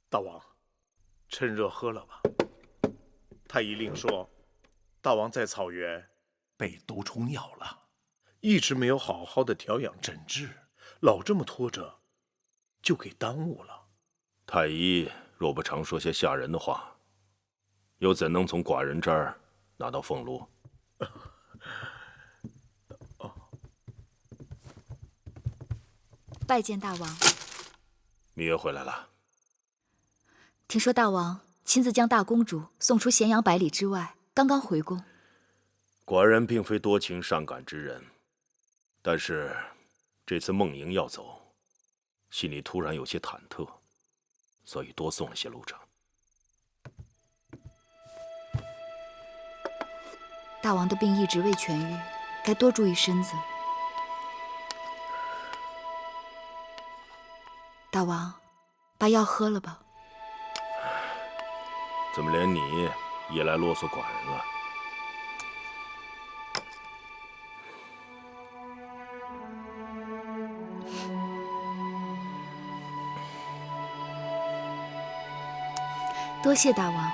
大王，趁热喝了吧。太医令说，大王在草原被毒虫咬了，一直没有好好的调养诊治，老这么拖着，就给耽误了。太医若不常说些吓人的话，又怎能从寡人这儿拿到俸禄？拜见大王。芈月回来了。听说大王亲自将大公主送出咸阳百里之外，刚刚回宫。寡人并非多情善感之人，但是这次梦莹要走，心里突然有些忐忑，所以多送了些路程。大王的病一直未痊愈，该多注意身子。大王，把药喝了吧。怎么连你也来啰嗦寡人了？多谢大王。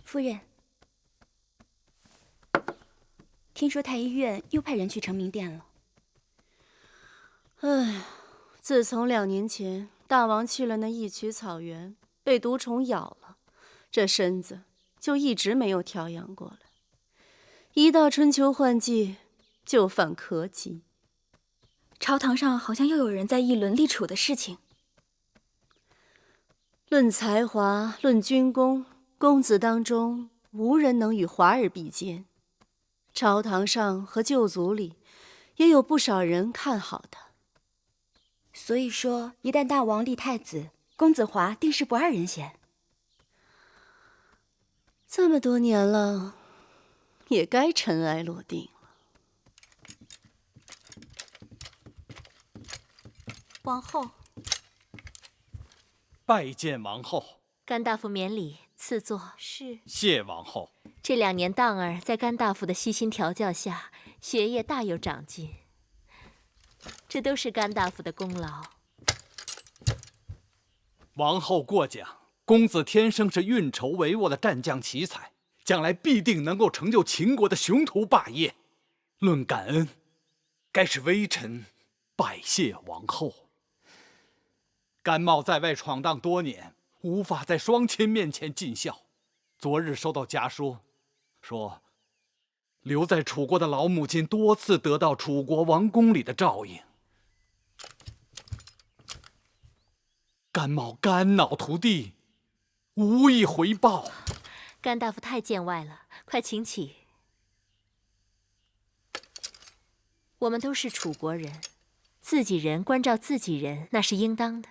夫人，听说太医院又派人去承明殿了。唉，自从2年前大王去了那一曲草原，被毒虫咬了，这身子就一直没有调养过来。一到春秋换季，就犯咳疾。朝堂上好像又有人在议论立储的事情。论才华，论军功，公子当中无人能与华儿比肩。朝堂上和旧族里，也有不少人看好他。所以说，一旦大王立太子，公子华定是不二人选。这么多年了，也该尘埃落定了。王后，拜见王后。甘大夫免礼，赐座。是。谢王后。这2年，荡儿在甘大夫的悉心调教下，学业大有长进，这都是甘大夫的功劳。王后过奖，公子天生是运筹帷幄的战将奇才，将来必定能够成就秦国的雄图霸业。论感恩，该是微臣拜谢王后。甘茂在外闯荡多年，无法在双亲面前尽孝。昨日收到家书，说留在楚国的老母亲多次得到楚国王宫里的照应。甘茂肝脑涂地，无以回报。甘大夫太见外了，快请起。我们都是楚国人，自己人关照自己人，那是应当的。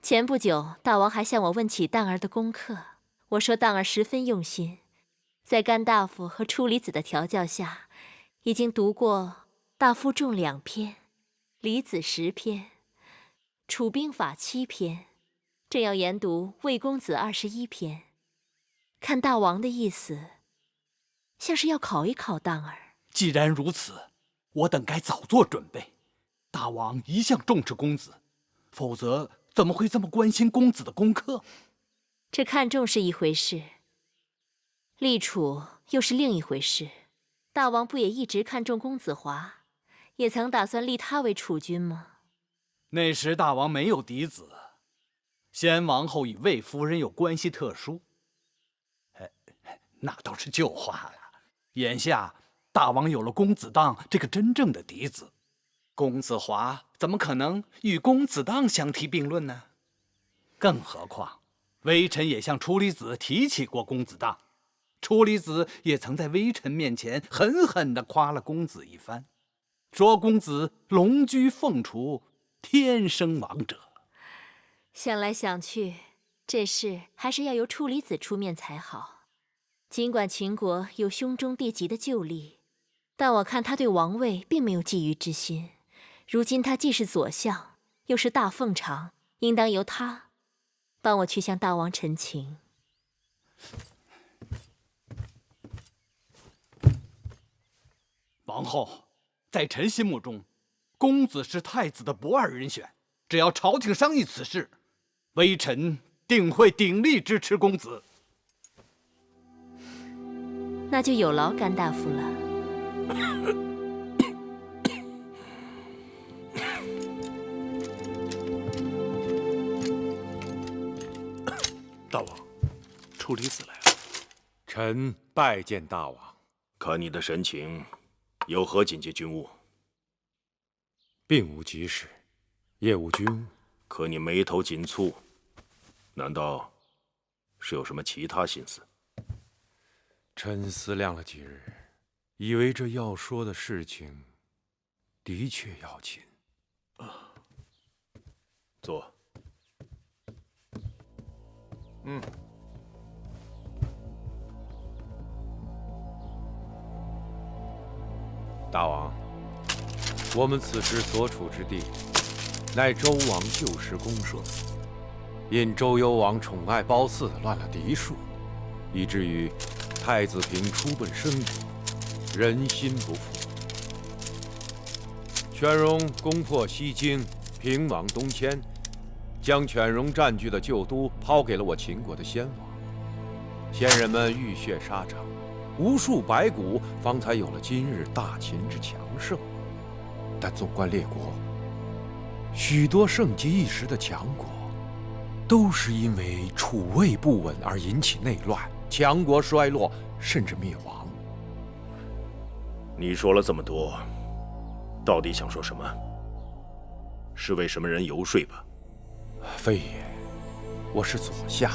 前不久，大王还向我问起荡儿的功课，我说荡儿十分用心，在甘大夫和初离子的调教下，已经读过《大夫仲2篇》，李子10篇，《楚兵法》7篇，正要研读《魏公子》21篇。看大王的意思，像是要考一考荡儿。既然如此，我等该早做准备。大王一向重视公子，否则怎么会这么关心公子的功课？这看重是一回事，立储又是另一回事。大王不也一直看重公子华，也曾打算立他为储君吗？那时大王没有嫡子，先王后与魏夫人有关系特殊。那都是旧话了。眼下大王有了公子荡这个真正的嫡子，公子华怎么可能与公子荡相提并论呢？更何况微臣也向初离子提起过公子荡，初离子也曾在微臣面前狠狠地夸了公子一番，说公子龙居凤雏，天生王者。想来想去，这事还是要由初离子出面才好。尽管秦国有兄终弟及的旧例，但我看他对王位并没有觊觎之心。如今他既是左相，又是大奉常，应当由他帮我去向大王陈情。王后，在臣心目中，公子是太子的不二人选。只要朝廷商议此事，微臣定会鼎力支持公子。那就有劳甘大夫了。大王，处理子来了。臣拜见大王。看你的神情，有何紧急军务？并无急事，业务军务。可你眉头紧蹙，难道是有什么其他心思？臣思量了几日，以为这要说的事情的确要紧。坐。大王，我们此时所处之地，乃周王旧时公社。因周幽王宠爱褒姒，乱了嫡庶，以至于太子平出奔申国，人心不服。犬戎攻破西京，平往东迁，将犬戎占据的旧都抛给了我秦国的先王。先人们浴血沙场，无数白骨，方才有了今日大秦之强盛。但纵观列国，许多盛极一时的强国，都是因为储位不稳而引起内乱，强国衰落，甚至灭亡。你说了这么多，到底想说什么？是为什么人游说吧？非也，我是左相，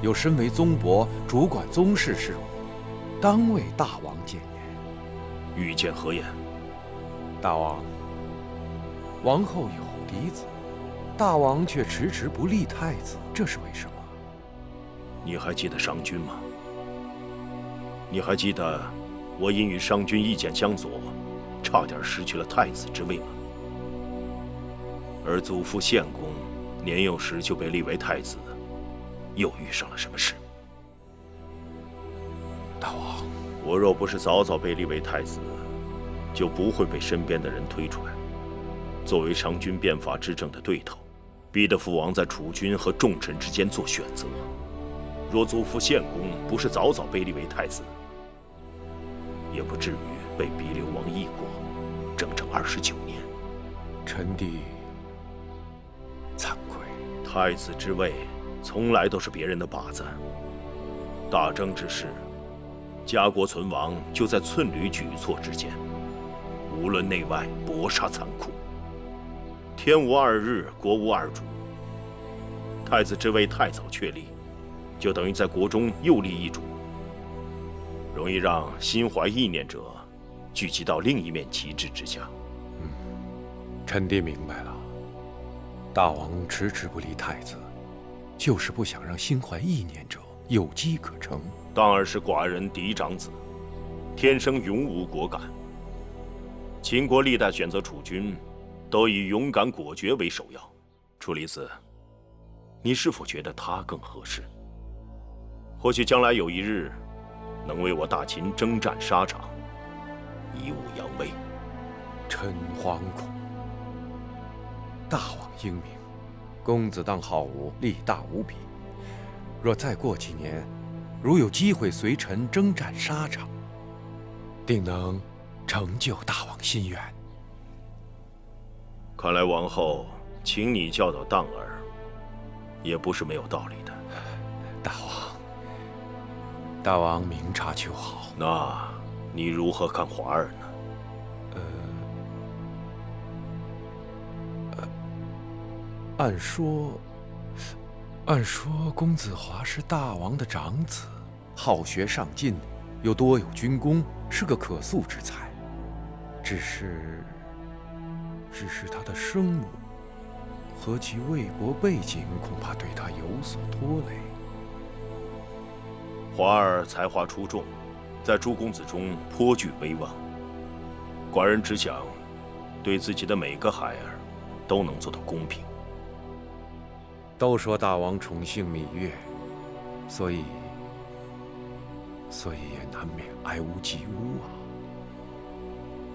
有身为宗伯，主管宗室事务，当为大王谏言。欲见何言？大王，王后有嫡子，大王却迟迟不立太子，这是为什么？你还记得商君吗？你还记得我因与商君意见相左，差点失去了太子之位吗？而祖父献公年幼时就被立为太子，又遇上了什么事？大王，我若不是早早被立为太子，就不会被身边的人推出来，作为商君变法执政的对头，逼得父王在储君和重臣之间做选择。若祖父献公不是早早被立为太子，也不至于被逼流亡异国，整整29年。臣弟惭愧。太子之位从来都是别人的靶子，大政之事，家国存亡就在寸缕举措之间。无论内外，搏杀残酷。天无二日，国无二主。太子之位太早确立，就等于在国中又立一主，容易让心怀意念者聚集到另一面旗帜之下。臣弟明白了，大王迟迟不立太子，就是不想让心怀意念者有机可乘。当儿是寡人嫡长子，天生勇武果敢。秦国历代选择储君，都以勇敢果决为首要。楚离子，你是否觉得他更合适？或许将来有一日，能为我大秦征战沙场，以武扬威。臣惶恐。大王英明，公子当好武，力大无比。若再过几年，如有机会随臣征战沙场，定能成就大王心愿。看来王后请你教导当儿，也不是没有道理的。大王明察秋毫。那你如何看华儿呢？按说公子华是大王的长子，好学上进，又多有军功，是个可塑之才。只是他的生母和其魏国背景，恐怕对他有所拖累。华儿才华出众，在诸公子中颇具威望。寡人只想对自己的每个孩儿都能做到公平。都说大王宠幸芈月，所以也难免爱屋及乌啊。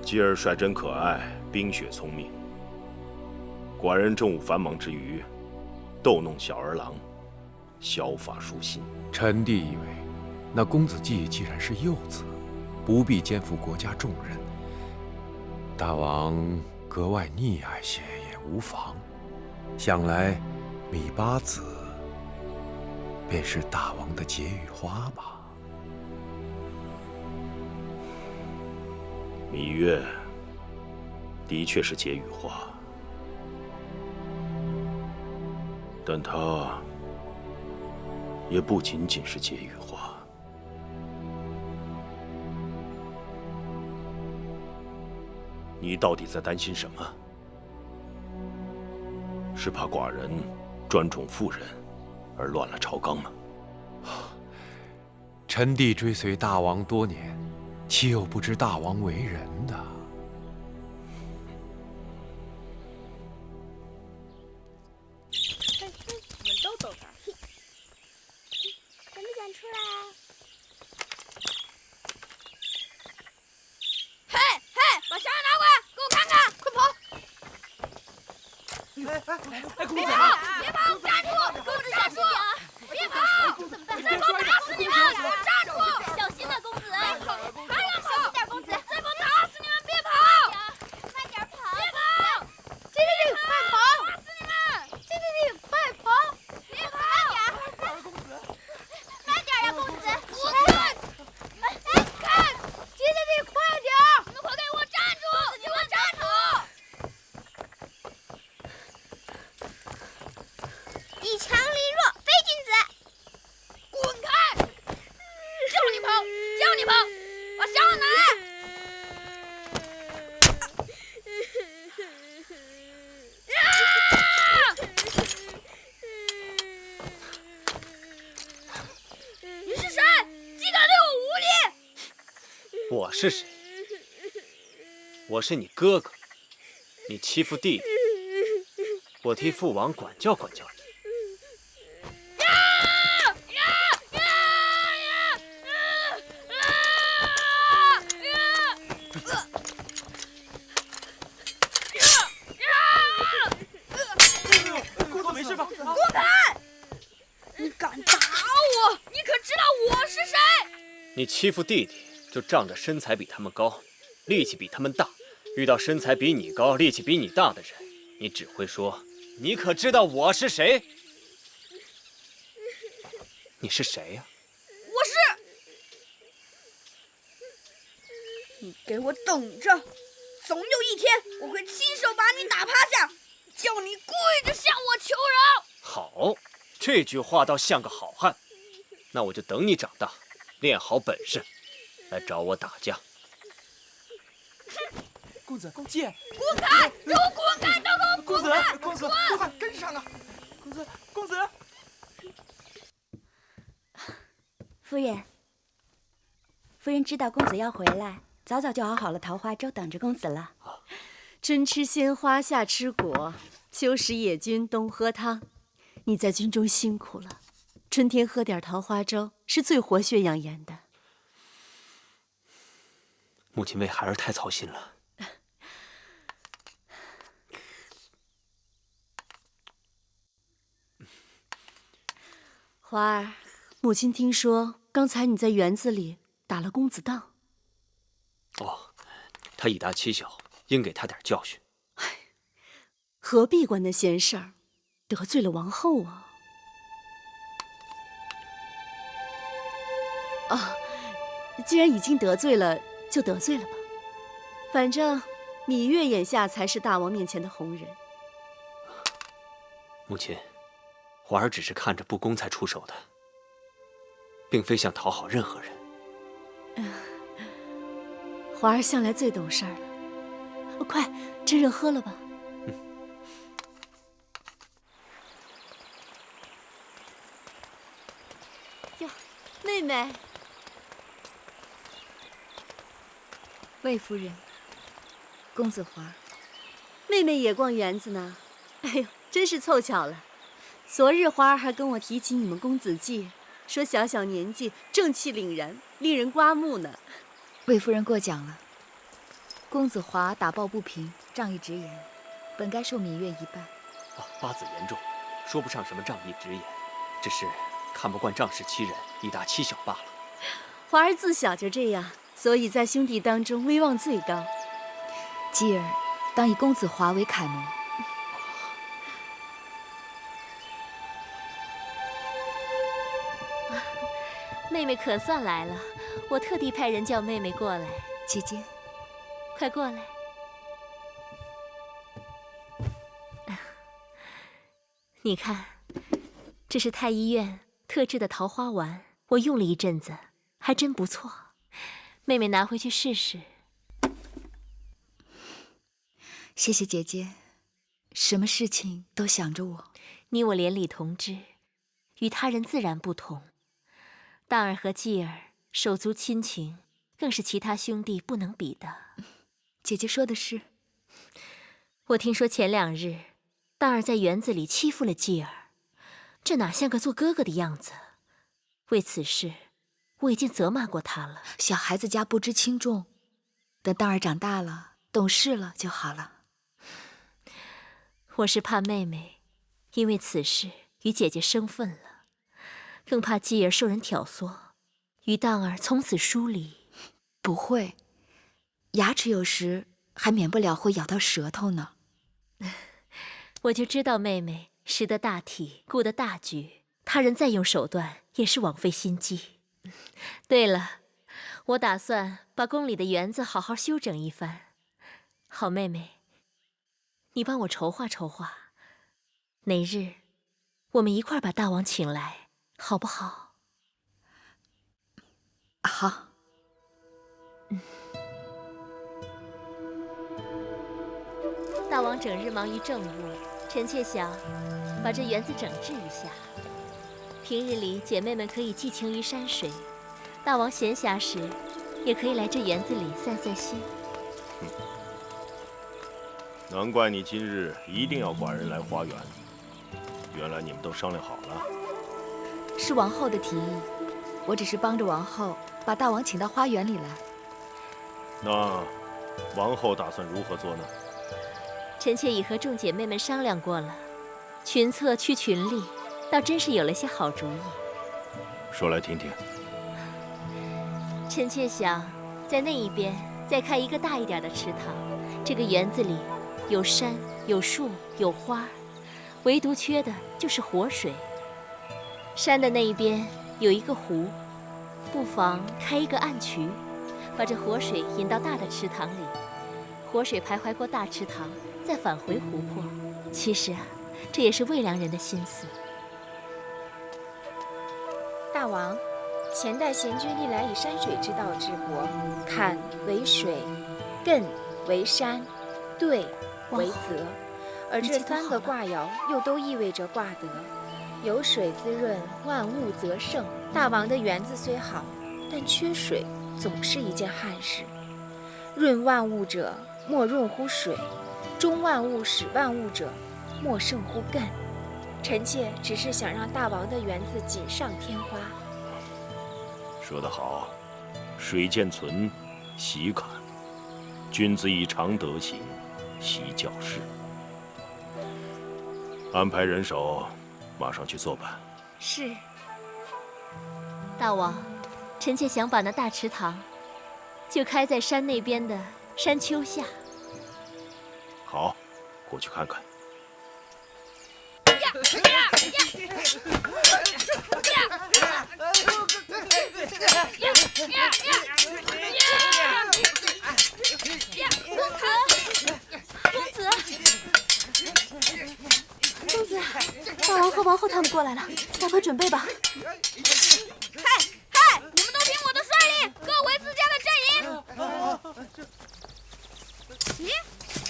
继儿率真可爱，冰雪聪明。寡人政务繁忙之余，逗弄小儿郎，削发舒心。臣弟以为，那公子季既然是幼子，不必肩负国家重任，大王格外溺爱些也无妨。想来，芈八子便是大王的解语花吧？芈月的确是解语花，但她也不仅仅是解语花。你到底在担心什么？是怕寡人专宠妇人而乱了朝纲吗？臣弟追随大王多年，岂有不知大王为人的？我们都走这儿。敢不敢出来啊？嘿，把香拿过来，给我看看！快跑！别跑！站住！给我站住！别跑！怎么办？再跑打死你们！给我站住！小心点，公子！还要跑！小心点，公子！再跑打死你们！别跑！慢点跑！别跑！这，快跑！打死你们！这，快跑！别跑！慢点呀，公子！我看！看！这，快点！你们快给我站住！给我站住！一强凌弱，非君子！滚开！叫你跑，叫你跑！把香拿来！你是谁？竟敢对我无礼！我是谁？我是你哥哥，你欺负弟弟，我替父王管教管教你。公子没事吧？滚开！你敢打我？你可知道我是谁？你欺负弟弟，就仗着身材比他们高，力气比他们大。遇到身材比你高、力气比你大的人，你只会说：“你可知道我是谁？”你是谁呀？我是……你给我等着，总有一天我会亲手把你打趴下，叫你跪着向我求饶。好，这句话倒像个好汉。那我就等你长大，练好本事，来找我打架。公子，姐，滚开！给我滚开！都给我滚开！公子，快跟上啊！公子。夫人，夫人知道公子要回来，早早就熬好了桃花粥等着公子了。春吃鲜花，夏吃果，秋食野菌，冬喝汤。你在军中辛苦了，春天喝点桃花粥是最活血养颜的。母亲为孩儿太操心了。华儿，母亲听说刚才你在园子里打了公子当。哦，他以大欺小，应给他点教训。何必管那闲事儿，得罪了王后啊！啊，既然已经得罪了，就得罪了吧。反正芈月眼下才是大王面前的红人。母亲，华儿只是看着不公才出手的，并非想讨好任何人。华儿向来最懂事儿了。快，趁热喝了吧。妹妹。魏夫人，公子华，妹妹也逛园子呢。哎呦，真是凑巧了。昨日花儿还跟我提起你们公子季，说小小年纪正气凛然，令人刮目呢。魏夫人过奖了。公子华打抱不平，仗义直言，本该受芈月一拜。八字严重，说不上什么仗义直言，只是看不惯仗势欺人，以大欺小罢了。华儿自小就这样，所以在兄弟当中威望最高。继儿当以公子华为楷模。妹妹可算来了，我特地派人叫妹妹过来。姐姐，快过来。你看，这是太医院特制的桃花丸，我用了一阵子，还真不错。妹妹拿回去试试。谢谢姐姐，什么事情都想着我。你我连理同知，与他人自然不同。大儿和继儿手足亲情，更是其他兄弟不能比的。姐姐说的是。我听说前2日，大儿在园子里欺负了继儿，这哪像个做哥哥的样子？为此事，我已经责骂过他了。小孩子家不知轻重，等大儿长大了，懂事了就好了。我是怕妹妹因为此事与姐姐生分了，更怕继儿受人挑唆，与当儿从此疏离。不会，牙齿有时还免不了会咬到舌头呢。我就知道妹妹识得大体，顾得大局，他人再用手段也是枉费心机。对了，我打算把宫里的园子好好修整一番。好妹妹，你帮我筹划筹划，哪日我们一块儿把大王请来，好不好？好。大王整日忙于政务，臣妾想把这园子整治一下。平日里姐妹们可以寄情于山水，大王闲暇时也可以来这园子里散散心。难怪你今日一定要寡人来花园，原来你们都商量好了。是王后的提议，我只是帮着王后把大王请到花园里来。那王后打算如何做呢？臣妾已和众姐妹们商量过了，群策去群力，倒真是有了些好主意。说来听听。臣妾想在那一边再开一个大一点的池塘。这个园子里有山有树有花，唯独缺的就是活水。山的那一边有一个湖，不妨开一个暗渠，把这活水引到大的池塘里，活水徘徊过大池塘，再返回湖泊。其实啊，这也是魏良人的心思。大王，前代贤君历来以山水之道治国，坎为水，艮为山，兑为泽，而这3个卦爻又都意味着卦德。有水滋润，万物则盛。大王的园子虽好，但缺水总是一件憾事。润万物者，莫润乎水；中万物使万物者，莫胜乎艮。臣妾只是想让大王的园子锦上添花。说得好，水见存，习侃；君子以常德行，习教事。安排人手，马上去做吧。是。大王，臣妾想把那大池塘就开在山那边的山丘下。好，过去看看。公子，大王和王后他们过来了，赶快准备吧。嗨，你们都听我的率领，各回自家的阵营。咦，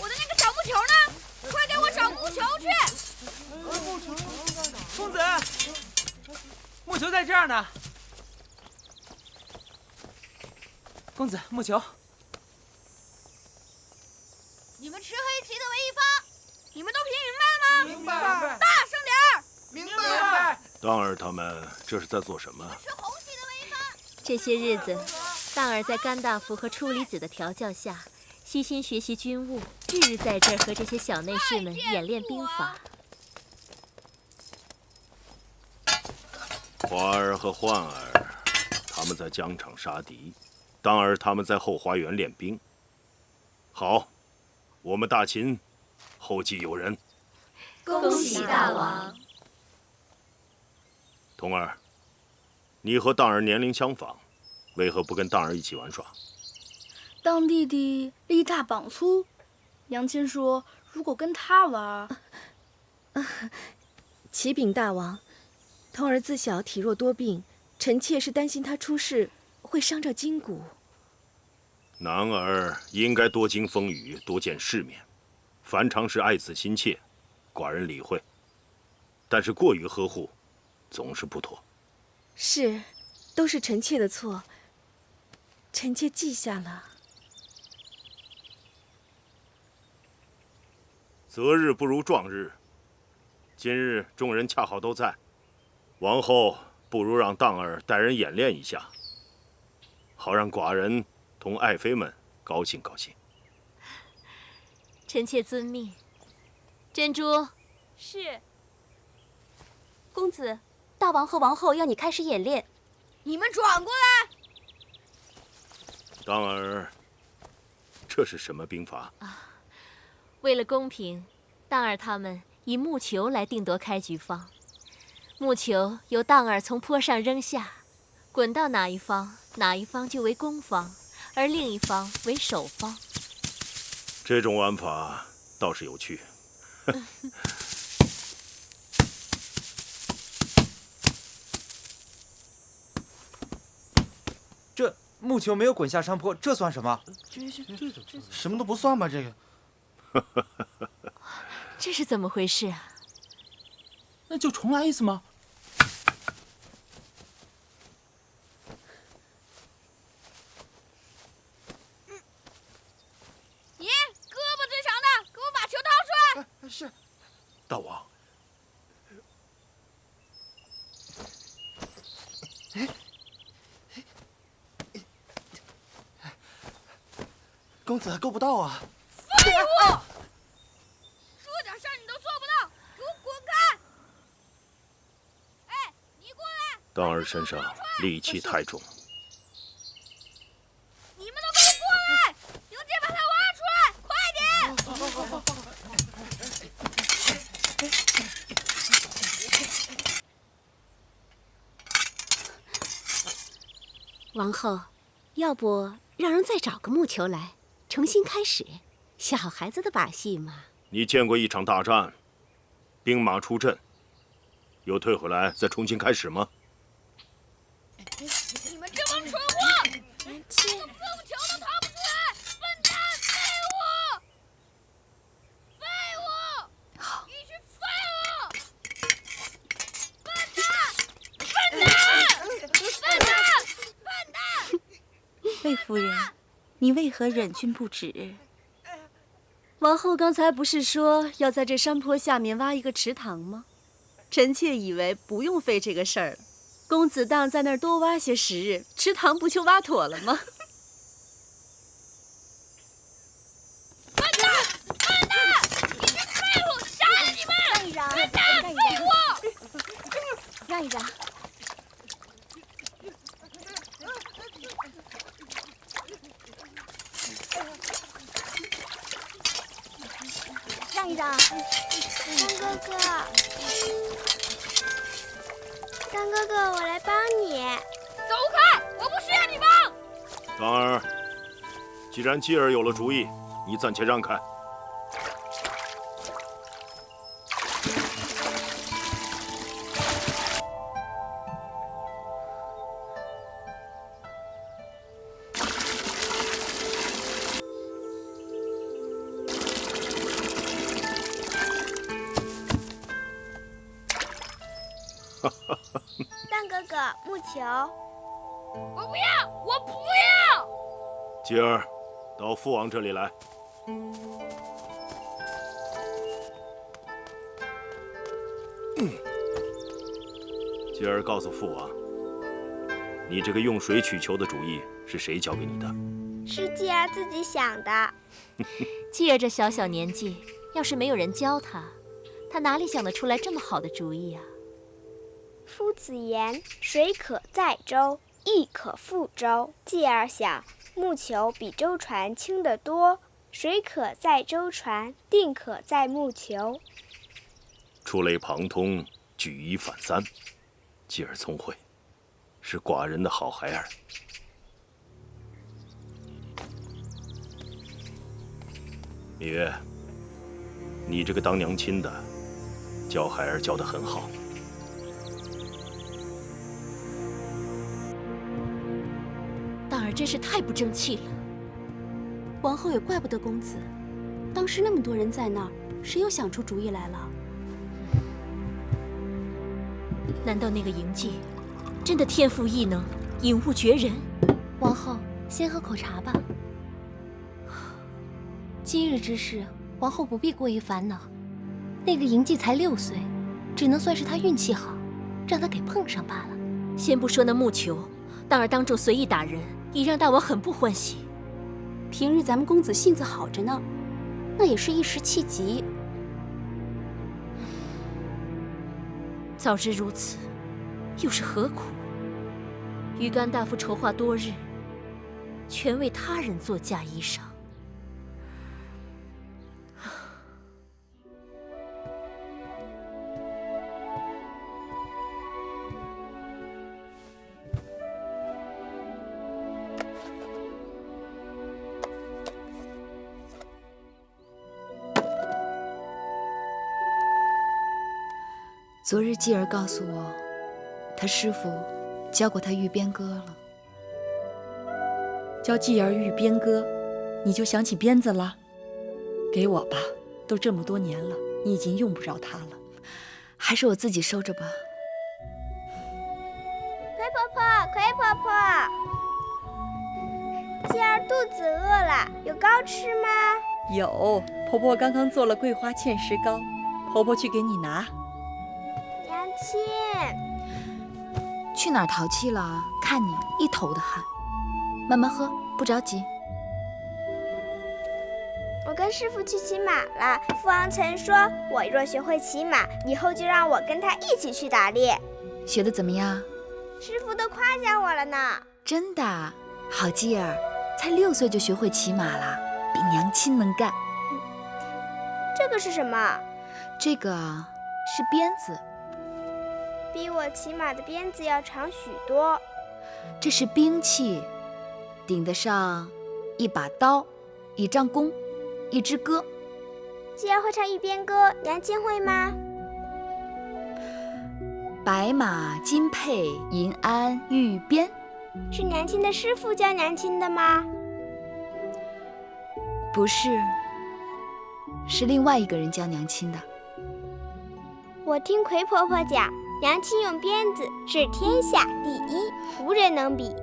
我的那个小木球呢？快给我找木球去！公子，木球在这儿呢。公子，木球。你们吃黑旗的为一方，你们都听明白了吗？明白。大声点儿！明白。当儿他们这是在做什么？吃红旗的为一方。这些日子，当儿在甘大夫和初离子的调教下，悉心学习军务，日日在这儿和这些小内侍们演练兵法。花儿和焕儿，他们在疆场杀敌，当儿他们在后花园练兵。好，我们大秦后继有人。恭喜大王！童儿，你和当儿年龄相仿，为何不跟当儿一起玩耍？当弟弟力大膀粗，娘亲说如果跟他玩，启禀大王，童儿自小体弱多病，臣妾是担心他出事会伤着筋骨。男儿应该多经风雨，多见世面，凡常是爱子心切，寡人理会。但是过于呵护，总是不妥。是，都是臣妾的错，臣妾记下了。择日不如撞日，今日众人恰好都在，王后不如让当儿带人演练一下，好让寡人同爱妃们高兴高兴。臣妾遵命。珍珠，是。公子，大王和王后要你开始演练。你们转过来。当儿，这是什么兵法？为了公平，当儿他们以木球来定夺开局方。木球由当儿从坡上扔下，滚到哪一方，哪一方就为攻方，而另一方为守方。这种玩法倒是有趣。这木球没有滚下山坡，这算什么？什么都不算吧？这个。这是怎么回事啊？那就重来一次吗？你胳膊最长的，给我把球掏出来。是。大王。公子够不到啊！废物！说点事儿你都做不到，给我滚开！哎，你过来！当儿身上戾气太重。你们都给我过来！用剑把它挖出来，快点！王后，要不让人再找个木球来，重新开始，小孩子的把戏嘛。你见过一场大战，兵马出阵，又退回来再重新开始吗？你们这帮蠢货，连个风球都掏不出来，笨蛋，废物！废物！你是废物！笨蛋！笨蛋！笨蛋！笨蛋！魏夫人，你为何忍俊不止？王后刚才不是说要在这山坡下面挖一个池塘吗？臣妾以为不用费这个事儿了。公子当在那儿多挖些时日，池塘不就挖妥了吗？笨蛋！笨蛋！你是废物！杀了你们！让一让！笨蛋！废物！让一让！让一让！张哥哥，张哥哥，我来帮你。走开！我不需要你帮。当儿，既然继儿有了主意，你暂且让开。蛋哥哥，木球。我不要！我不要！继儿，到父王这里来。继儿告诉父王，你这个用水取球的主意是谁教给你的？是继儿自己想的。继儿这小小年纪，要是没有人教他，他哪里想得出来这么好的主意啊？夫子言：水可载舟，亦可覆舟。继儿想，木球比舟船轻得多，水可载舟船，定可载木球。触类旁通，举一反三，继儿聪慧，是寡人的好孩儿。芈月，你这个当娘亲的，教孩儿教得很好。大儿真是太不争气了。王后也怪不得公子，当时那么多人在那儿，谁又想出主意来了？难道那个嬴稷真的天赋异能，引物绝人？王后，先喝口茶吧。今日之事，王后不必过于烦恼。那个嬴稷才6岁，只能算是他运气好，让他给碰上罢了。先不说那木球，大儿当众随意打人，已让大王很不欢喜。平日咱们公子性子好着呢，那也是一时气急。早知如此，又是何苦？与甘大夫筹划多日，全为他人做嫁衣裳。昨日继儿告诉我，他师父教过他玉鞭歌了。教继儿玉鞭歌，你就想起鞭子了？给我吧，都这么多年了，你已经用不着它了。还是我自己收着吧。葵婆婆，葵婆婆，继儿肚子饿了，有糕吃吗？有，婆婆刚刚做了桂花芡实糕，婆婆去给你拿。娘亲，去哪儿淘气了？看你一头的汗。慢慢喝，不着急。我跟师傅去骑马了。父王曾说，我若学会骑马，以后就让我跟他一起去打猎。学得怎么样？师傅都夸奖我了呢。真的？好继儿，才6岁就学会骑马了，比娘亲能干。这个是什么？这个是鞭子，比我骑马的鞭子要长许多。这是兵器，顶得上一把刀，一张弓，一支歌。继儿会唱玉鞭歌，娘亲会吗？白马金佩银鞍玉鞭，是娘亲的师傅教娘亲的吗？不是，是另外一个人教娘亲的。我听葵婆婆讲，娘亲用鞭子是天下第一，无人能比，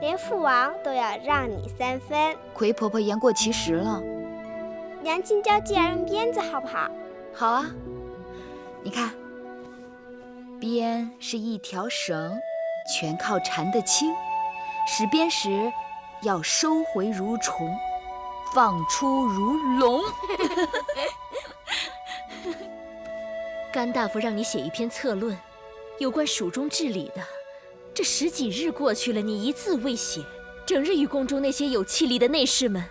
连父王都要让你3分。葵婆婆言过其实了。娘亲教继儿用鞭子好不好？好啊，你看，鞭是一条绳，全靠缠得轻，使鞭时要收回如虫，放出如龙。甘大夫让你写一篇策论，有关蜀中治理的。这10几日过去了，你一字未写，整日与宫中那些有气力的内侍们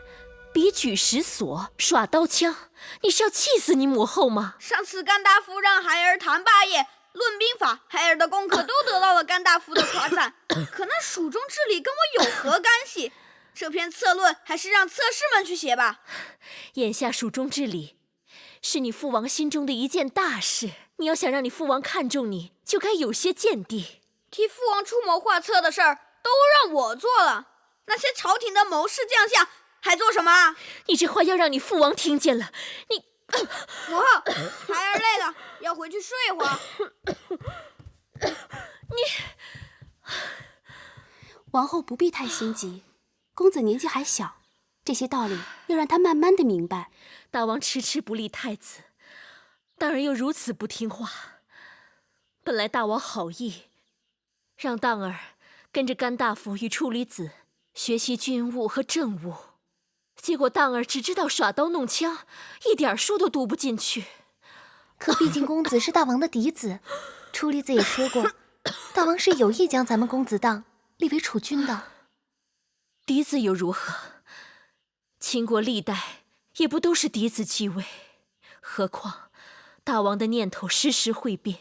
比举石锁，耍刀枪，你是要气死你母后吗？上次甘大夫让孩儿谈霸业、论兵法，孩儿的功课都得到了甘大夫的夸赞。可那蜀中治理跟我有何干系？这篇策论还是让侧室们去写吧。眼下蜀中治理是你父王心中的一件大事，你要想让你父王看重你，就该有些见地。替父王出谋划策的事儿都让我做了，那些朝廷的谋士将相还做什么？你这话要让你父王听见了，你……母后，孩儿累了，要回去睡会儿。王后不必太心急，公子年纪还小，这些道理要让他慢慢的明白。大王迟迟不立太子，当儿又如此不听话。本来大王好意，让当儿跟着甘大夫与处理子学习军务和政务，结果当儿只知道耍刀弄枪，一点书都读不进去。可毕竟公子是大王的嫡子，处理子也说过，大王是有意将咱们公子当立为储君的。嫡子又如何？秦国历代也不都是嫡子继位，何况大王的念头时时会变，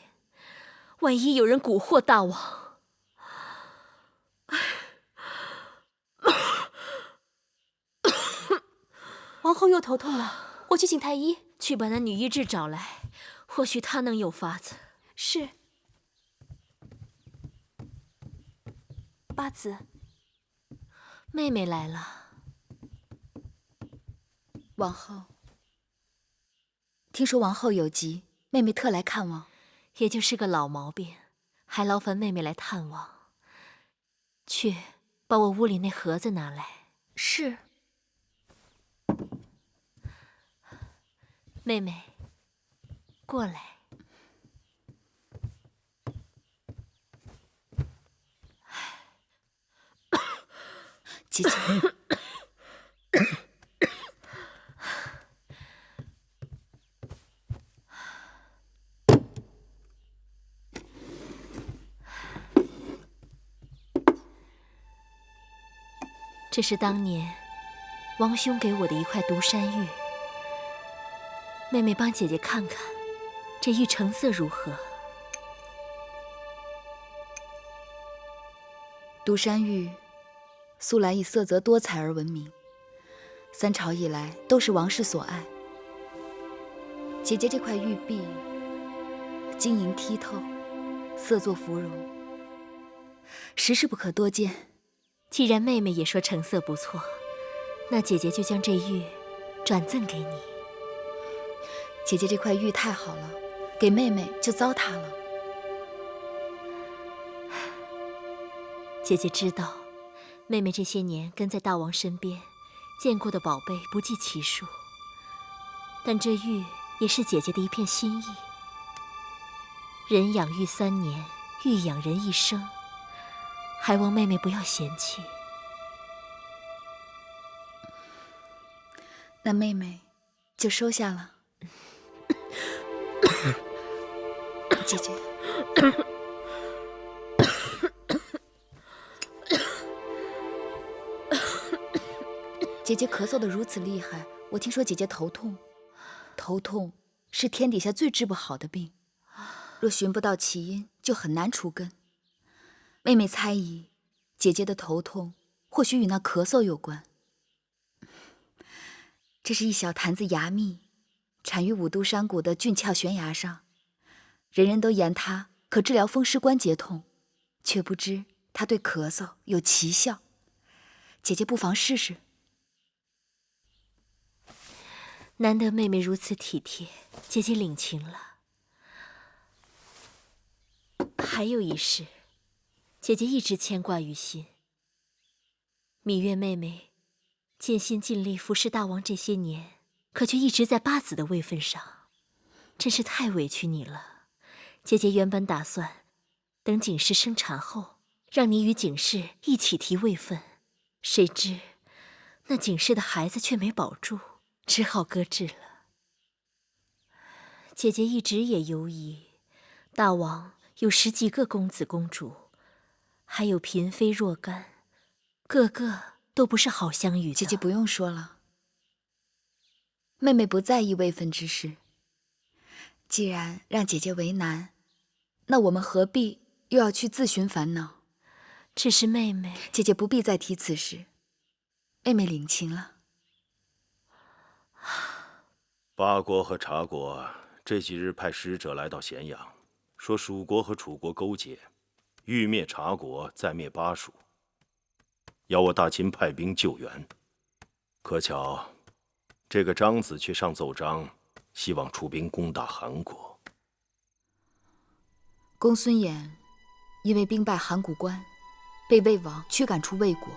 万一有人蛊惑大王，王后又头痛了，我去请太医。去把那女医治找来，或许她能有法子。是。八子，妹妹来了。王后，听说王后有疾，妹妹特来看望。也就是个老毛病，还劳烦妹妹来探望。去，把我屋里那盒子拿来。是。妹妹，过来。姐姐。这是当年王兄给我的一块独山玉，妹妹帮姐姐看看，这玉成色如何？独山玉素来以色泽多彩而闻名，三朝以来都是王室所爱。姐姐这块玉璧晶莹剔透，色作芙蓉，实是不可多见。既然妹妹也说成色不错，那姐姐就将这玉转赠给你。姐姐这块玉太好了，给妹妹就糟蹋了。姐姐知道，妹妹这些年跟在大王身边，见过的宝贝不计其数，但这玉也是姐姐的一片心意。人养玉3年，玉养人一生，还望妹妹不要嫌弃。那妹妹就收下了。姐姐，姐姐咳嗽得如此厉害，我听说姐姐头痛。头痛是天底下最治不好的病，若寻不到起因，就很难除根。妹妹猜疑，姐姐的头痛或许与那咳嗽有关。这是一小坛子牙蜜，产于五都山谷的峻峭悬崖上，人人都言它可治疗风湿关节痛，却不知它对咳嗽有奇效。姐姐不妨试试。难得妹妹如此体贴，姐姐领情了。还有一事，姐姐一直牵挂于心。芈月妹妹尽心尽力服侍大王这些年，可却一直在八子的位分上，真是太委屈你了。姐姐原本打算等景氏生产后，让你与景氏一起提位分，谁知那景氏的孩子却没保住，只好搁置了。姐姐一直也犹疑，大王有10几个公子公主，还有嫔妃若干，个个都不是好相与的。姐姐不用说了，妹妹不在意位分之事。既然让姐姐为难，那我们何必又要去自寻烦恼？只是妹妹，姐姐不必再提此事，妹妹领情了。八国和察国这几日派使者来到咸阳，说蜀国和楚国勾结，欲灭察国，再灭巴蜀，要我大秦派兵救援。可巧，这个张子却上奏章，希望出兵攻打韩国。公孙衍因为兵败函谷关，被魏王驱赶出魏国。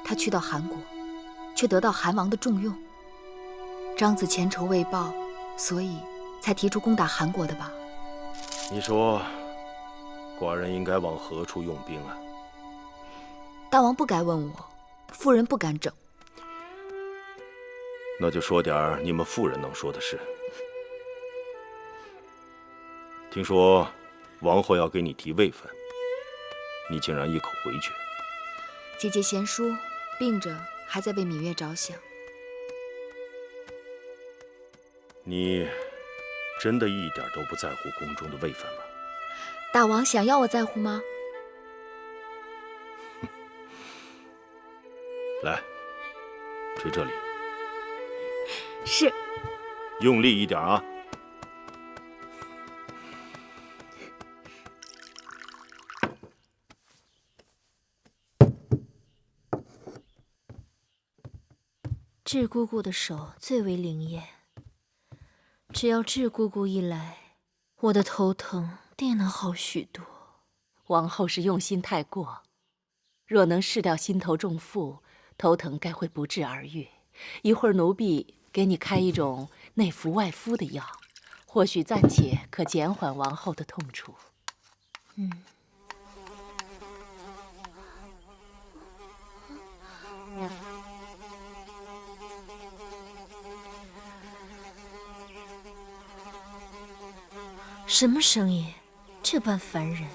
他去到韩国，却得到韩王的重用。张子前仇未报，所以才提出攻打韩国的吧？你说，寡人应该往何处用兵啊？大王不该问我，妇人不敢整。那就说点你们妇人能说的事。听说王后要给你提位分，你竟然一口回绝。姐姐贤淑，病着还在为芈月着想。你真的一点都不在乎宫中的位分吗？大王想要我在乎吗？来，吹这里。是。用力一点啊！智姑姑的手最为灵验，只要智姑姑一来，我的头疼定能好许多。王后是用心太过，若能释掉心头重负，头疼该会不治而愈。一会儿奴婢给你开一种内服外敷的药，或许暂且可减缓王后的痛楚。什么声音？这般烦人！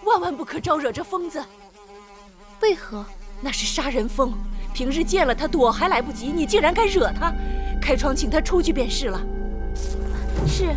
万万不可招惹这疯子！为何？那是杀人疯，平日见了他躲还来不及，你竟然敢惹他！开窗请他出去便是了。是。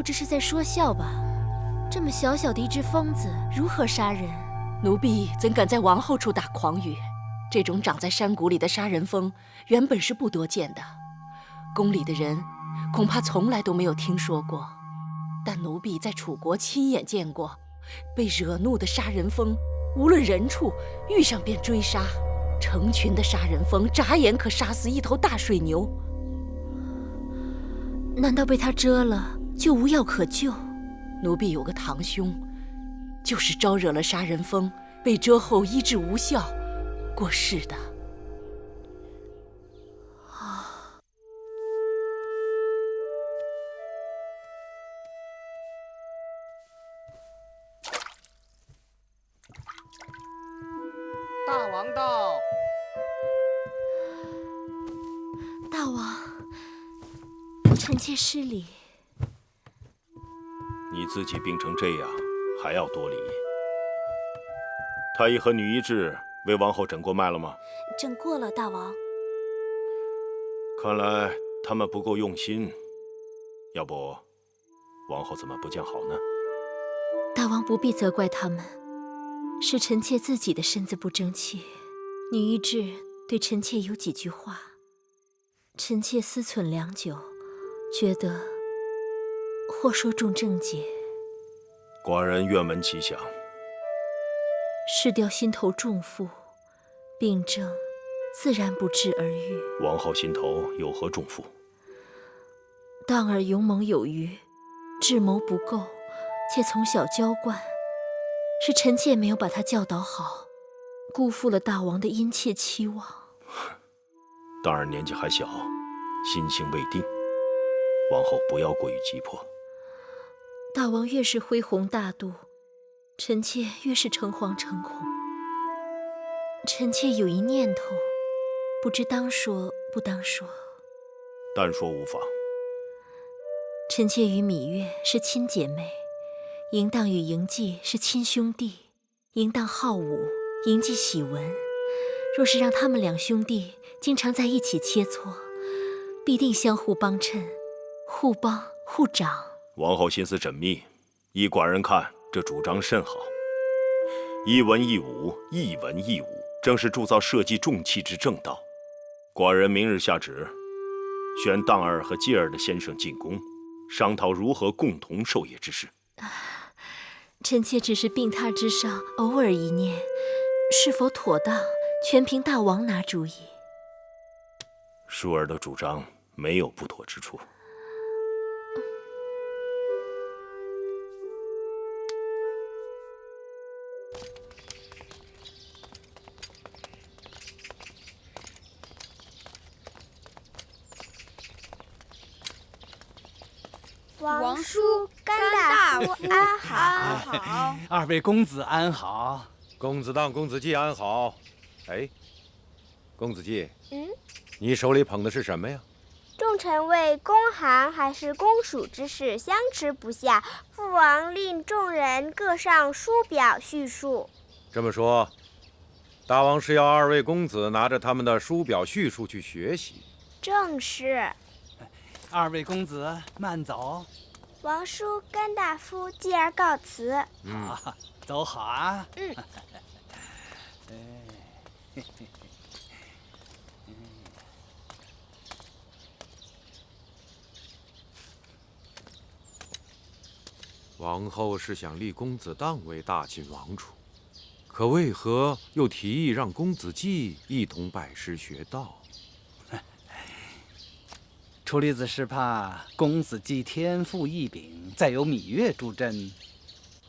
这是在说笑吧？这么小小的一只疯子，如何杀人？奴婢怎敢在王后处打诳语？这种长在山谷里的杀人疯，原本是不多见的，宫里的人恐怕从来都没有听说过。但奴婢在楚国亲眼见过，被惹怒的杀人疯，无论人处，遇上便追杀，成群的杀人疯，眨眼可杀死一头大水牛。难道被他蛰了？就无药可救。奴婢有个堂兄，就是招惹了杀人疯，被蛰后医治无效，过世的。大王到。大王，臣妾失礼。你自己病成这样，还要多礼？太医和女医治为王后诊过脉了吗？诊过了，大王。看来他们不够用心，要不，王后怎么不见好呢？大王不必责怪他们，是臣妾自己的身子不争气。女医治对臣妾有几句话，臣妾思忖良久，觉得或说中症结。寡人愿闻其详。释掉心头重负，病症自然不治而愈。王后心头有何重负？当儿勇猛有余，智谋不够，且从小娇惯，是臣妾没有把他教导好，辜负了大王的殷切期望。当儿年纪还小，心性未定，王后不要过于急迫。大王越是恢宏大度，臣妾越是诚惶诚恐。臣妾有一念头，不知当说不当说。但说无妨。臣妾与芈月是亲姐妹，嬴荡与嬴稷是亲兄弟。嬴荡好武，嬴稷喜文。若是让他们两兄弟经常在一起切磋，必定相互帮衬，互帮互长。王后心思缜密，依寡人看，这主张甚好。一文一武，一文一武，正是铸造社稷重器之正道。寡人明日下旨，选当儿和继儿的先生进宫，商讨如何共同授业之事。臣妾只是病榻之上偶尔一念，是否妥当，全凭大王拿主意。淑儿的主张没有不妥之处。王叔、甘大夫安好。二位公子安好。公子当、公子季安好。哎，公子季，你手里捧的是什么呀？众臣为公函还是公署之事相持不下，父王令众人各上书表叙述。这么说，大王是要二位公子拿着他们的书表叙述去学习？正是。二位公子慢走。王叔、甘大夫继而告辞。好，走好啊。王后是想立公子当为大秦王储，可为何又提议让公子季一同拜师学道？楚离子是怕公子季天赋异禀，再有芈月助阵，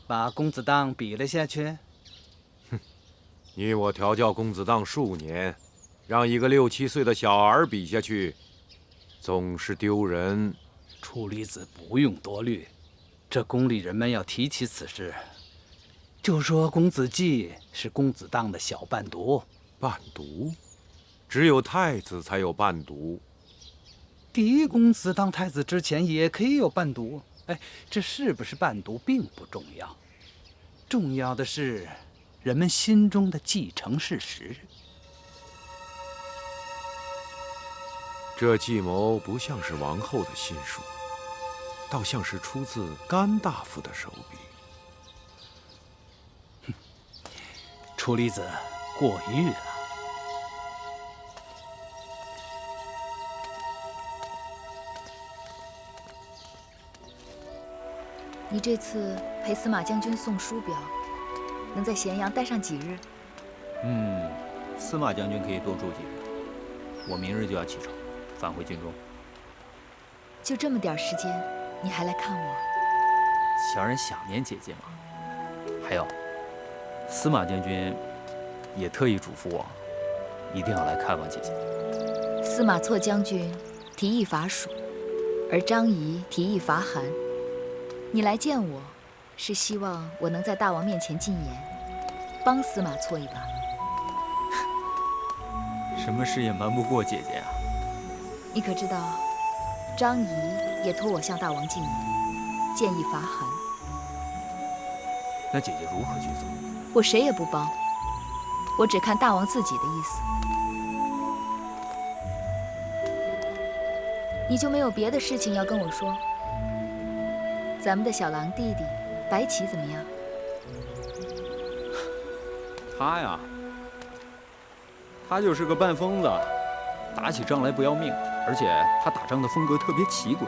把公子当比了下去。哼，你我调教公子当数年，让一个6、7岁的小儿比下去，总是丢人。楚离子不用多虑，这宫里人们要提起此事，就说公子季是公子当的小伴读。伴读？只有太子才有伴读。第一公子当太子之前也可以有伴读，哎，这是不是伴读并不重要，重要的是人们心中的继承事实。这计谋不像是王后的心术，倒像是出自甘大夫的手笔。楚离子过誉了。你这次陪司马将军送书表，能在咸阳待上几日？司马将军可以多住几日。我明日就要启程，返回京中。就这么点时间，你还来看我？小人想念姐姐嘛。还有，司马将军也特意嘱咐我，一定要来看望姐姐。司马错将军提议伐蜀，而张仪提议伐韩。你来见我，是希望我能在大王面前进言，帮司马错一把。什么事也瞒不过姐姐啊！你可知道，张仪也托我向大王进言，建议伐韩。那姐姐如何去做？我谁也不帮，我只看大王自己的意思。你就没有别的事情要跟我说？咱们的小狼弟弟白起怎么样？他呀，他就是个半疯子，打起仗来不要命，而且他打仗的风格特别奇诡，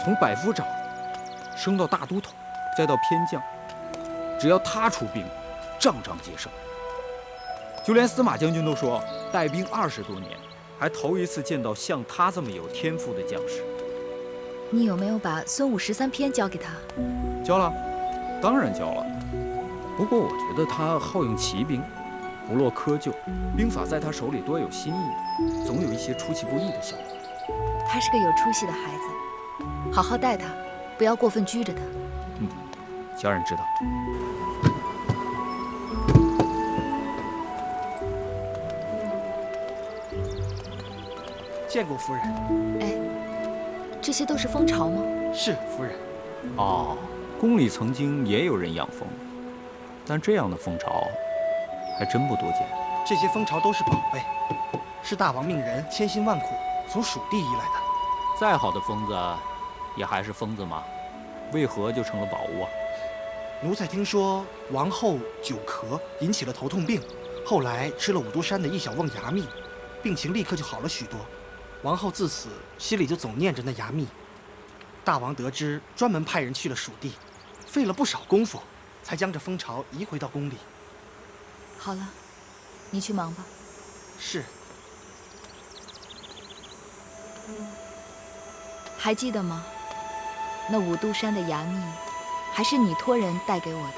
从百夫长升到大都统，再到偏将，只要他出兵，仗仗皆胜。就连司马将军都说，带兵20多年，还头一次见到像他这么有天赋的将士。你有没有把孙武13篇交给他？交了，当然交了。不过我觉得他好用骑兵，不落窠臼，兵法在他手里多有新意，总有一些出其不意的效果。他是个有出息的孩子，好好待他，不要过分拘着他。家人知道。见过夫人。哎，这些都是蜂巢吗？是夫人。哦，宫里曾经也有人养蜂，但这样的蜂巢还真不多见。这些蜂巢都是宝贝，是大王命人千辛万苦从蜀地移来的。再好的疯子，也还是疯子嘛，为何就成了宝物啊？奴才听说王后久咳，引起了头痛病，后来吃了五都山的一小瓮牙蜜，病情立刻就好了许多。王后自此心里就总念着那牙密。大王得知，专门派人去了蜀地，费了不少功夫，才将这蜂巢移回到宫里。好了，你去忙吧。是。还记得吗？那五渡山的牙密，还是你托人带给我的。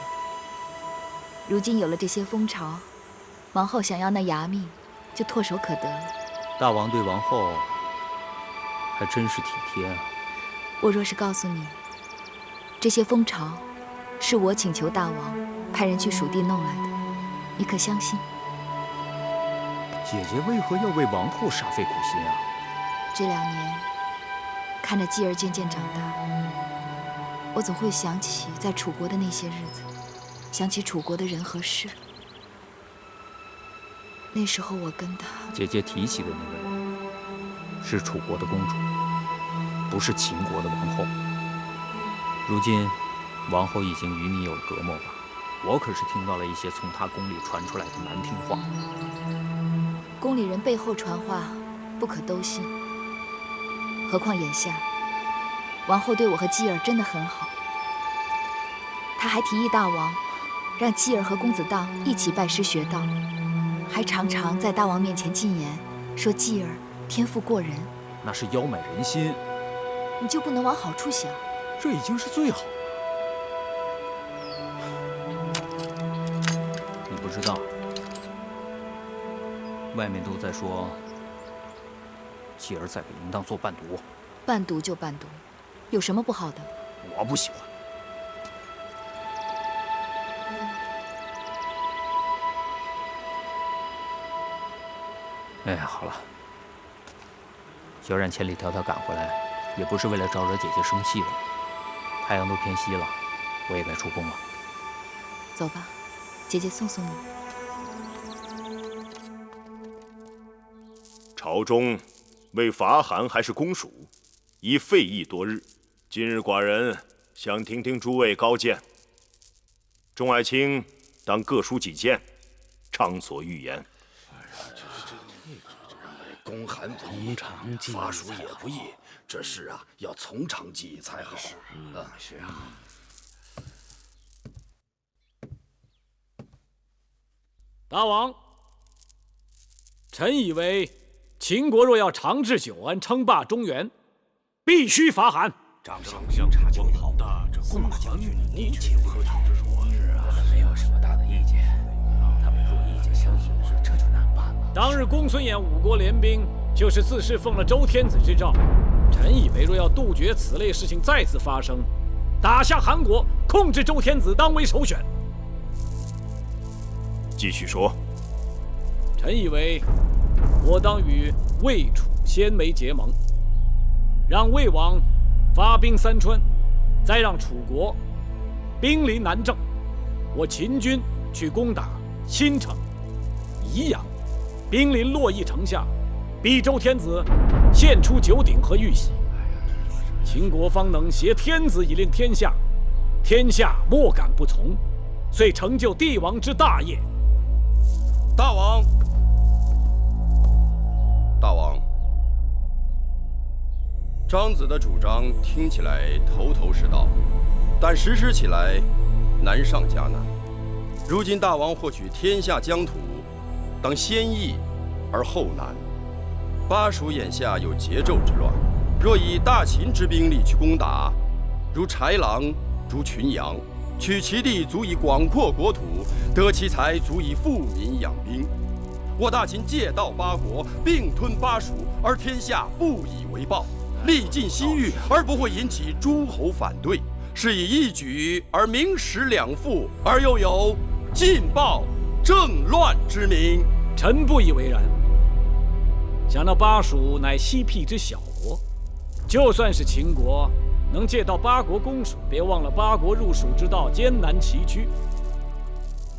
如今有了这些蜂巢，王后想要那牙密，就唾手可得了。大王对王后还真是体贴啊。我若是告诉你，这些蜂巢是我请求大王派人去蜀地弄来的，你可相信？姐姐为何要为王后煞费苦心啊？这2年，看着继儿渐渐长大，我总会想起在楚国的那些日子，想起楚国的人和事。那时候我跟他……姐姐提起的那个人，是楚国的公主，不是秦国的王后。如今，王后已经与你有了隔膜吧？我可是听到了一些从她宫里传出来的难听话。宫里人背后传话，不可都信。何况眼下，王后对我和继儿真的很好。她还提议大王，让继儿和公子荡一起拜师学道，还常常在大王面前进言，说继儿天赋过人。那是邀买人心，你就不能往好处想？这已经是最好。你不知道，外面都在说继儿在给淫荡做伴读。伴读就伴读，有什么不好的？我不喜欢。哎呀，好了，小冉千里迢迢赶回来，也不是为了招惹姐姐生气的。太阳都偏西了，我也该出宫了。走吧，姐姐送送你。朝中为伐韩还是攻蜀，已费议多日。今日寡人想听听诸位高见。众爱卿当各抒己见，畅所欲言。攻韩不易，伐蜀也不易，这事啊要从长计议才好。是啊。大王，臣以为秦国若要长治久安、称霸中原，必须伐韩。掌相察军好的，这攻韩逆秦何取之处啊？是啊，没有什么大的意见。他们若意见相左，这就难办了。当日公孙衍5国联兵，就是自是奉了周天子之诏。臣以为若要杜绝此类事情再次发生，打下韩国，控制周天子当为首选。继续说。臣以为，我当与魏、楚、鲜为结盟，让魏王发兵三川，再让楚国兵临南郑，我秦军去攻打新城、宜阳，兵临洛邑城下，逼周天子献出九鼎和玉玺，秦国方能挟天子以令天下，天下莫敢不从，遂成就帝王之大业。大王，大王，张子的主张听起来头头是道，但实施起来难上加难。如今大王获取天下疆土，当先易而后难。巴蜀眼下有桀纣之乱，若以大秦之兵力去攻打，如豺狼，如群羊，取其地足以广阔国土，得其财足以富民养兵。我大秦借道八国，并吞巴蜀，而天下不以为报，历尽西域而不会引起诸侯反对，是以一举而名实两副，而又有尽暴政乱之名。臣不以为然。想那巴蜀乃西僻之小国，就算是秦国能借到八国攻蜀，别忘了八国入蜀之道艰难崎岖。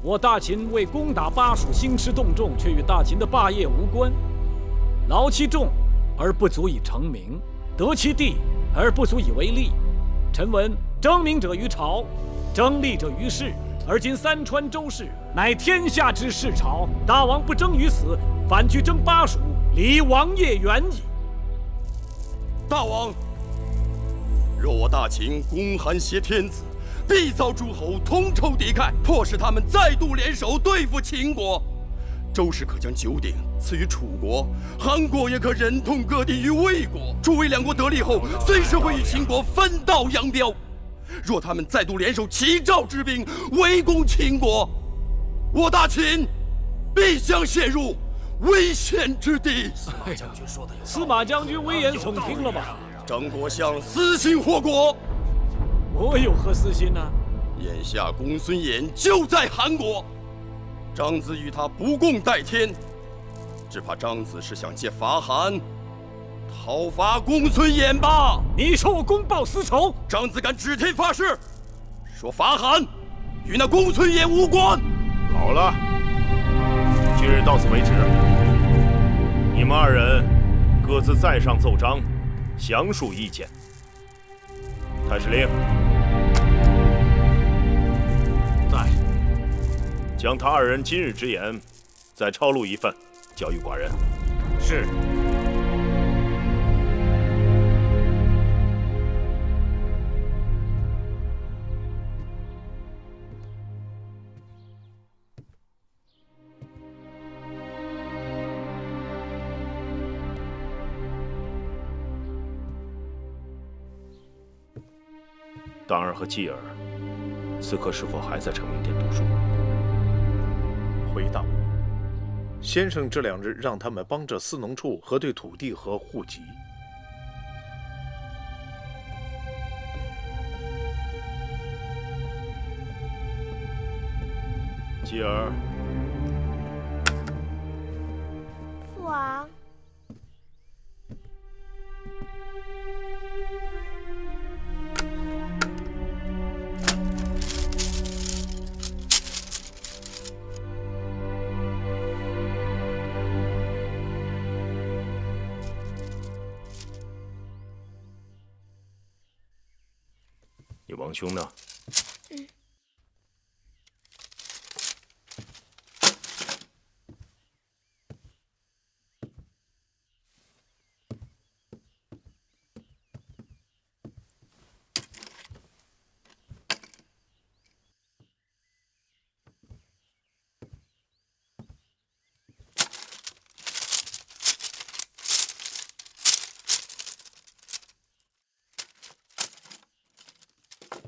我大秦为攻打巴蜀兴师动众，却与大秦的霸业无关。劳其众而不足以成名，得其地而不足以为利。臣闻争名者于朝，争利者于世，而今三川周氏乃天下之世朝，大王不争于死，反去争巴蜀，离王业远矣。大王，若我大秦攻韩挟天子，必遭诸侯同仇敌忾，迫使他们再度联手对付秦国。周氏可将九鼎赐予楚国，韩国也可忍痛割地于魏国。诸魏两国得利后，随时会与秦国分道扬镳。若他们再度联手齐赵之兵围攻秦国，我大秦必将陷入危险之地。司马将军危言耸听了吧？张国相私心祸国。我有何私心呢？眼下公孙衍就在韩国，张子与他不共戴天，只怕张子是想借伐韩讨伐公孙衍吧？你说我公报私仇？张子敢指天发誓，说伐韩与那公孙衍无关。好了，今日到此为止。你们二人各自再上奏章，详述意见。太史令，在。将他二人今日之言，再抄录一份，交与寡人。是。当儿和继儿，此刻是否还在承明殿读书？回答我，先生这2日让他们帮着司农处核对土地和户籍。继儿，父王。你王兄呢？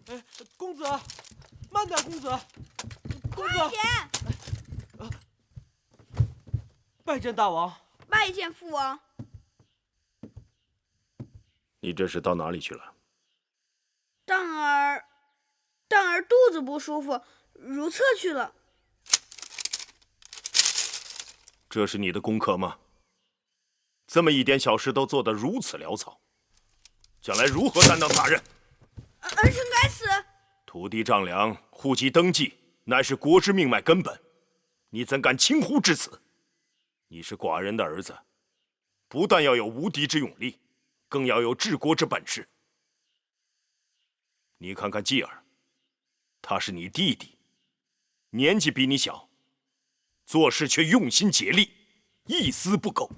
哎，公子，慢点，公子，公子，拜见大王，拜见父王。你这是到哪里去了？蛋儿肚子不舒服，如厕去了。这是你的功课吗？这么一点小事都做得如此潦草，将来如何担当大任？儿臣该死。土地丈量、户籍登记，乃是国之命脉根本，你怎敢轻忽至此？你是寡人的儿子，不但要有无敌之勇力，更要有治国之本事。你看看继儿，他是你弟弟，年纪比你小，做事却用心竭力，一丝不苟。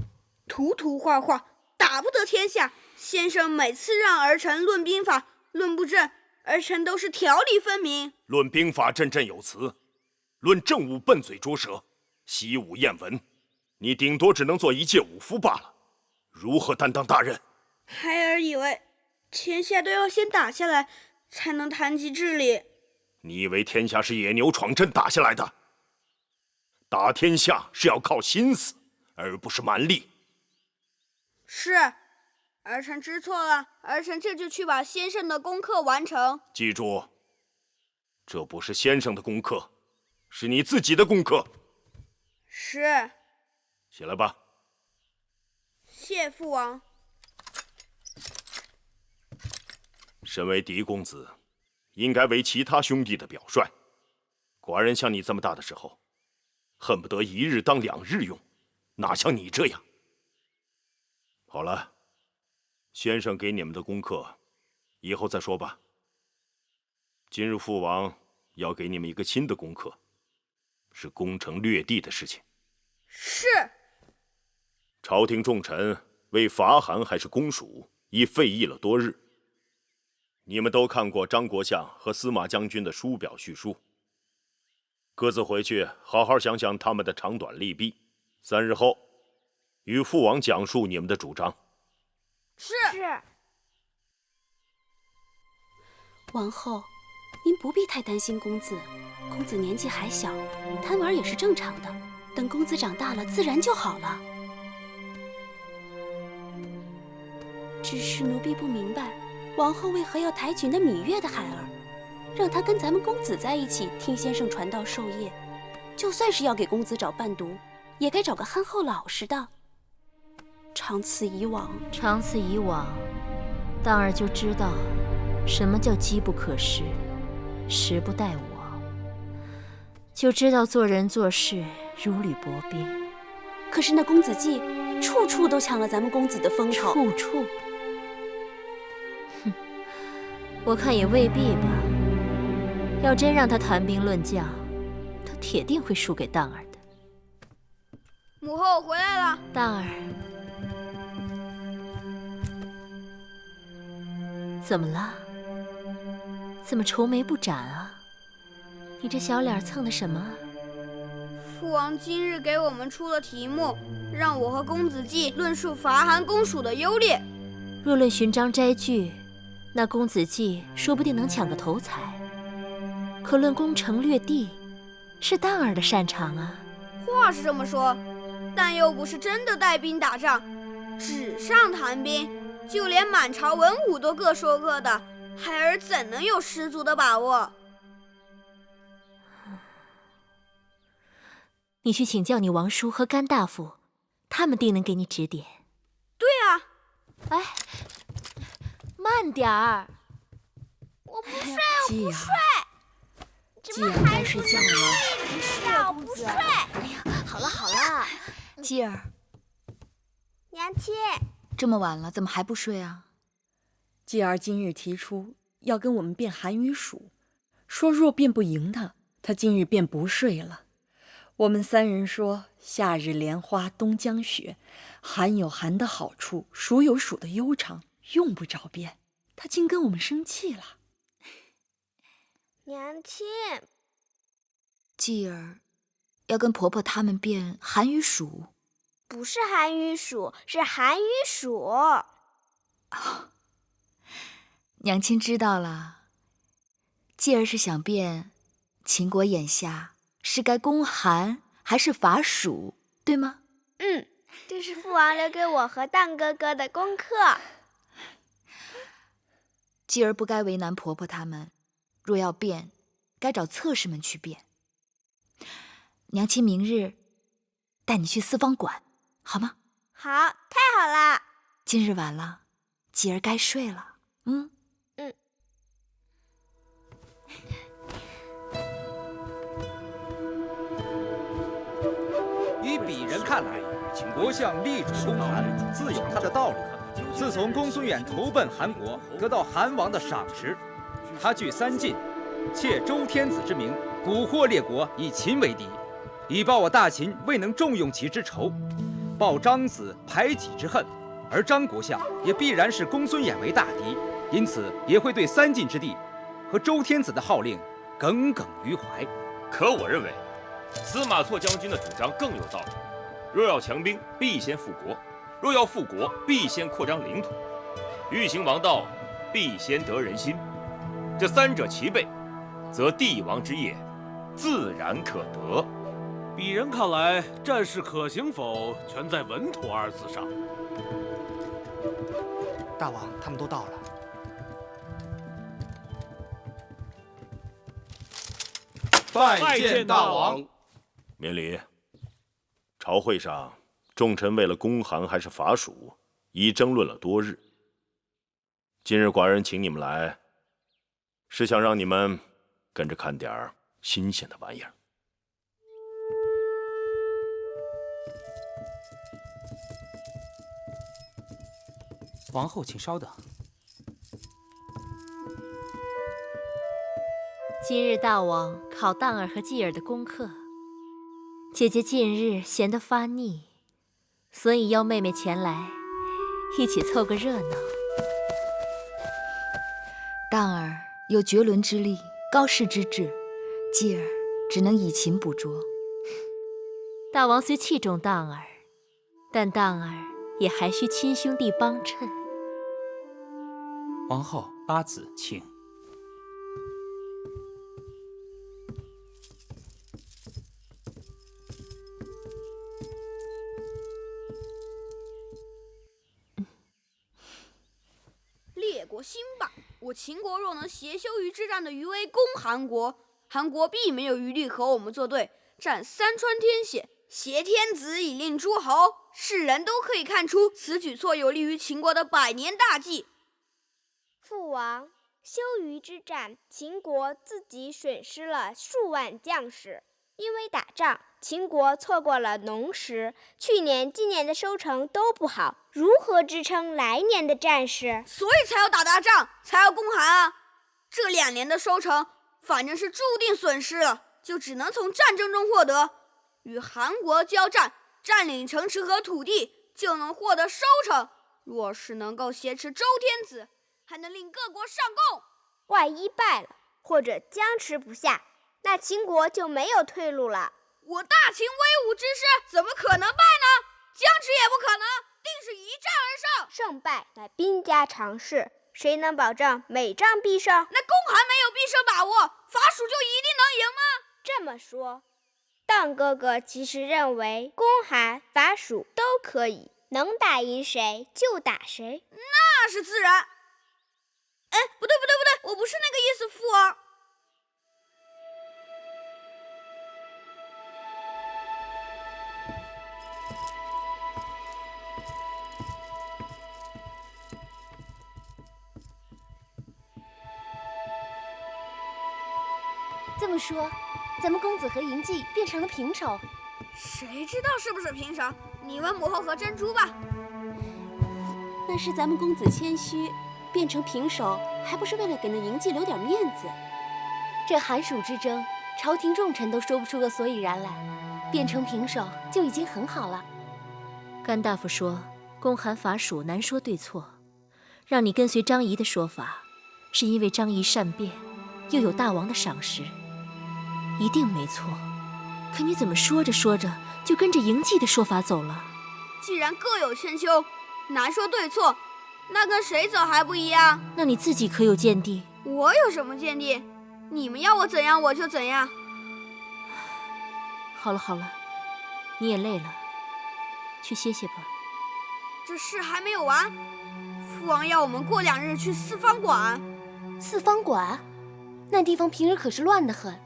涂涂画画，打不得天下。先生每次让儿臣论兵法、论布阵，儿臣都是条理分明。论兵法振振有词，论政务笨嘴拙舌，习武厌文，你顶多只能做一介武夫罢了，如何担当大任？孩儿以为天下都要先打下来，才能谈及治理。你以为天下是野牛闯阵打下来的？打天下是要靠心思，而不是蛮力。是，儿臣知错了，儿臣这就去把先生的功课完成。记住，这不是先生的功课，是你自己的功课。是。起来吧。谢父王。身为嫡公子，应该为其他兄弟的表率。寡人像你这么大的时候，恨不得一日当2日用，哪像你这样。好了，先生给你们的功课，以后再说吧。今日父王要给你们一个新的功课，是攻城略地的事情。是。朝廷重臣为伐韩还是攻蜀，已废议了多日。你们都看过张国相和司马将军的书表叙述，各自回去好好想想他们的长短利弊。3日后，与父王讲述你们的主张。是。王后，您不必太担心公子，公子年纪还小，贪玩也是正常的。等公子长大了，自然就好了。只是奴婢不明白，王后为何要抬举那芈月的孩儿，让他跟咱们公子在一起听先生传道授业？就算是要给公子找伴读，也该找个憨厚老实的。长此以往，当儿就知道什么叫机不可失，时不待我，就知道做人做事如履薄冰。可是那公子季处处都抢了咱们公子的风头。处？哼，我看也未必吧。要真让他谈兵论将，他铁定会输给当儿的。母后，我回来了。当儿，怎么了？怎么愁眉不展啊？你这小脸蹭的什么？父王今日给我们出了题目，让我和公子季论述伐韩公蜀的优劣。若论寻章摘句，那公子季说不定能抢个头彩。可论攻城略地，是当儿的擅长啊。话是这么说，但又不是真的带兵打仗，纸上谈兵，就连满朝文武都各说各的，孩儿怎能有十足的把握？你去请教你王叔和甘大夫，他们定能给你指点。对啊。哎，慢点儿。我不睡，我不睡。怎么还睡觉了？不睡。哎呀，好了，继儿。娘亲，这么晚了，怎么还不睡啊？继儿今日提出要跟我们辩韩与蜀，说若辩不赢他今日便不睡了。我们3人说，夏日莲花冬将雪，韩有韩的好处，蜀有蜀的悠长，用不着辩。他竟跟我们生气了。娘亲，继儿要跟婆婆他们辩韩与蜀。不是韩与蜀，是韩与蜀。哦，娘亲知道了。继儿是想辩秦国眼下是该攻韩还是伐蜀，对吗？这是父王留给我和荡哥哥的功课。继儿不该为难婆婆他们，若要辩，该找侧室们去辩。娘亲明日带你去四方馆，好吗？好，太好了。今日晚了，继儿该睡了。依鄙人看来，国相力主攻韩，自有他的道理。自从公孙远投奔韩国，得到韩王的赏识，他据3晋，窃周天子之名，蛊惑列国，以秦为敌，以报我大秦未能重用其之仇，报张子排己之恨。而张国相也必然是公孙衍为大敌，因此也会对3晋之地和周天子的号令耿耿于怀。可我认为，司马错将军的主张更有道理。若要强兵，必先富国；若要富国，必先扩张领土。欲行王道，必先得人心。这3者齐备，则帝王之业自然可得。鄙人看来，战事可行否，全在稳妥2字上。大王，他们都到了。拜见大王。免礼。朝会上，众臣为了攻韩还是伐蜀，已争论了多日。今日寡人请你们来，是想让你们跟着看点儿新鲜的玩意儿。王后，请稍等。今日大王考荡儿和继儿的功课，姐姐近日闲得发腻，所以邀妹妹前来，一起凑个热闹。荡儿有绝伦之力，高士之志，继儿只能以勤补拙。大王虽器重荡儿，但荡儿也还需亲兄弟帮衬。王后、八子，请。列国兴霸，我秦国若能携休于之战的余威攻韩国，韩国必没有余力和我们作对。占三川天险，挟天子以令诸侯，世人都可以看出此举措有利于秦国的百年大计。父王，休于之战，秦国自己损失了数万将士，因为打仗，秦国错过了农时，去年、今年的收成都不好，如何支撑来年的战事？所以才要打大仗，才要攻韩啊！这2年的收成，反正是注定损失了。就只能从战争中获得，与韩国交战，占领城池和土地，就能获得收成。若是能够挟持周天子，还能令各国上贡。万一败了，或者僵持不下，那秦国就没有退路了。我大秦威武之师，怎么可能败呢？僵持也不可能，定是一战而胜。胜败乃兵家常事，谁能保证每仗必胜？那攻韩没有必胜把握，伐蜀就一定能赢吗？这么说，荡哥哥其实认为攻韩、伐蜀都可以，能打赢谁就打谁。那是自然。哎，不对，我不是那个意思，父王。这么说，咱们公子和嬴稷变成了平手？谁知道是不是平手？你问母后和珍珠吧。那是咱们公子谦虚，变成平手，还不是为了给那嬴稷留点面子？这韩蜀之争，朝廷重臣都说不出个所以然来，变成平手就已经很好了。甘大夫说，攻韩伐蜀难说对错，让你跟随张仪的说法，是因为张仪善变，又有大王的赏识。一定没错，可你怎么说着说着就跟着嬴稷的说法走了？既然各有千秋，难说对错，那跟谁走还不一样？那你自己可有见地？我有什么见地？你们要我怎样我就怎样。好了，你也累了，去歇歇吧。这事还没有完，父王要我们过2日去四方馆。四方馆？那地方平日可是乱得很，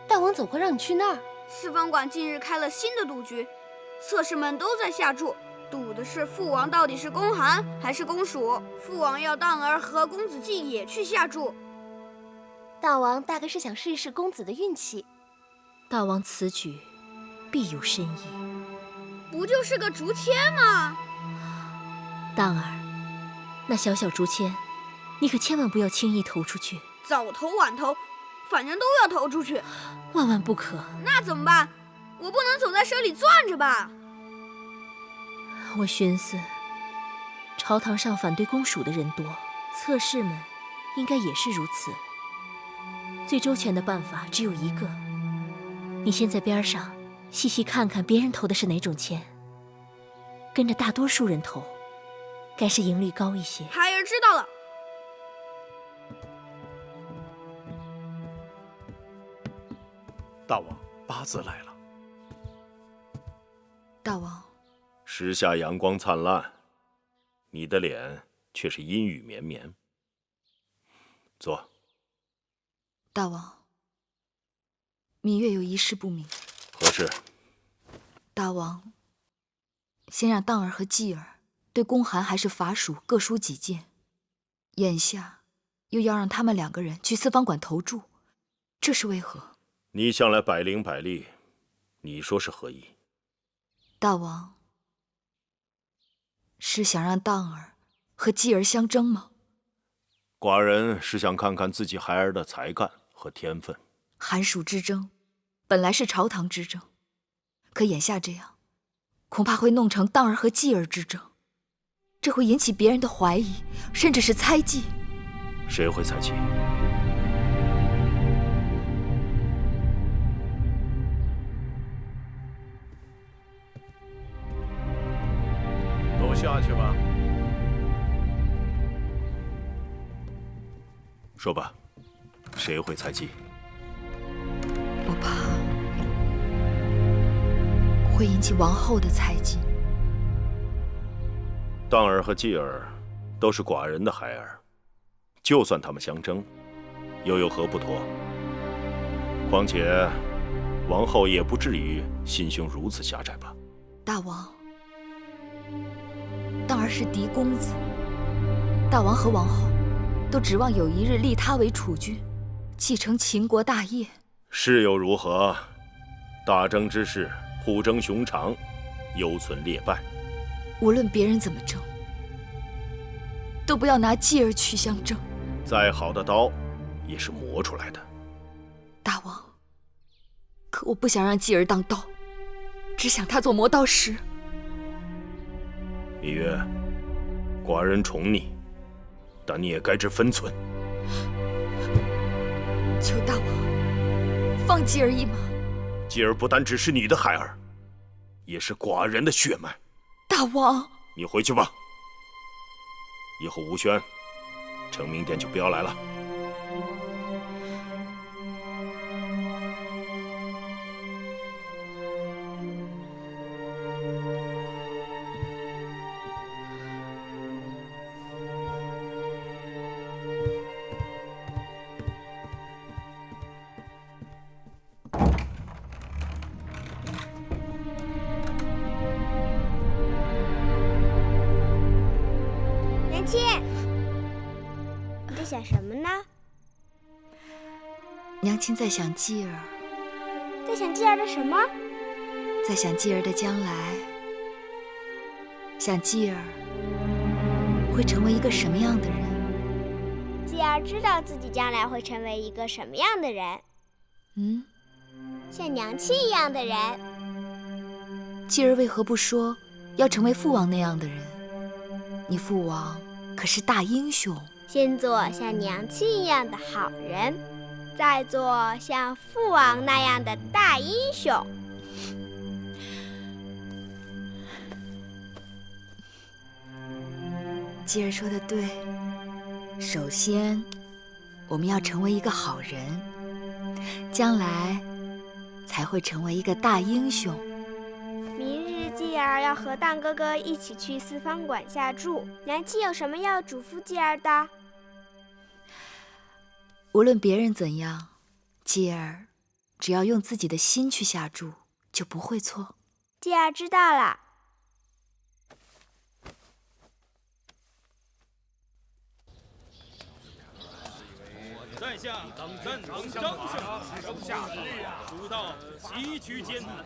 大王怎会让你去那儿？四方馆近日开了新的赌局，侧室们都在下注，赌的是父王到底是攻韩还是攻蜀。父王要荡儿和公子季也去下注。大王大概是想试一试公子的运气。大王此举必有深意。不就是个竹签吗？荡儿，那小小竹签，你可千万不要轻易投出去。早投晚投，反正都要投出去。万万不可。那怎么办？我不能总在手里攥着吧？我寻思，朝堂上反对攻蜀的人多，侧室们应该也是如此。最周全的办法只有一个，你先在边上细细看看别人投的是哪种签，跟着大多数人投，该是赢率高一些。孩儿知道了。大王，八字来了。大王，时下阳光灿烂，你的脸却是阴雨绵绵。坐。大王，芈月有一事不明。何事？大王，先让荡儿和继儿对攻韩还是伐蜀各抒己见，眼下又要让他们2个人去四方馆投注，这是为何？你向来百灵百力，你说是何意？大王，是想让荡儿和继儿相争吗？寡人是想看看自己孩儿的才干和天分。韩蜀之争本来是朝堂之争，可眼下这样，恐怕会弄成荡儿和继儿之争，这会引起别人的怀疑，甚至是猜忌。谁会猜忌？都下去吧。说吧，谁会猜忌？我怕会引起王后的猜忌。当儿和继儿都是寡人的孩儿，就算他们相争，又有何不妥？况且，王后也不至于心胸如此狭窄吧？大王，当儿是嫡公子，大王和王后都指望有一日立他为储君，继承秦国大业。是又如何？大争之势，虎争熊场，犹存劣败。无论别人怎么争，都不要拿继儿去相争。再好的刀，也是磨出来的。大王，可我不想让继儿当刀，只想他做磨刀石。芈月，寡人宠你，但你也该知分寸。求大王放继儿一马。继儿不单只是你的孩儿，也是寡人的血脉。大王，你回去吧。以后吴宣、成明殿就不要来了。娘亲，你在想什么呢？娘亲在想继儿。在想继儿的什么？在想继儿的将来，想继儿会成为一个什么样的人。继儿知道自己将来会成为一个什么样的人。像娘亲一样的人。继儿为何不说要成为父王那样的人？你父王可是大英雄。先做像娘亲一样的好人，再做像父王那样的大英雄。继儿说的对，首先我们要成为一个好人，将来才会成为一个大英雄。明日继儿要和荡哥哥一起去四方馆下注，娘亲有什么要嘱咐继儿的？无论别人怎样，继儿只要用自己的心去下注，就不会错。继儿知道了。在下赞同张相主道崎岖艰难，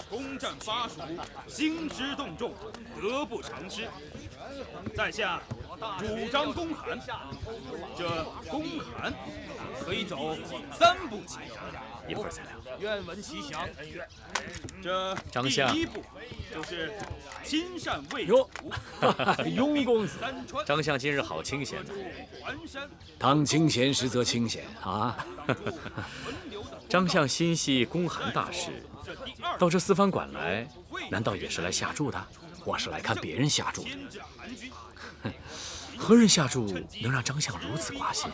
攻占巴蜀，兴师动众，得不偿失。在下主张公函，这公函可以走3步棋，一会儿再聊。愿闻其详。这张相第1步就是亲善卫哟，主，雍公子，张相今日好清闲呐！当清闲实则清闲啊！张相心系公函大事，到这四方馆来，难道也是来下注的？我是来看别人下注的。何人下注能让张相如此挂心？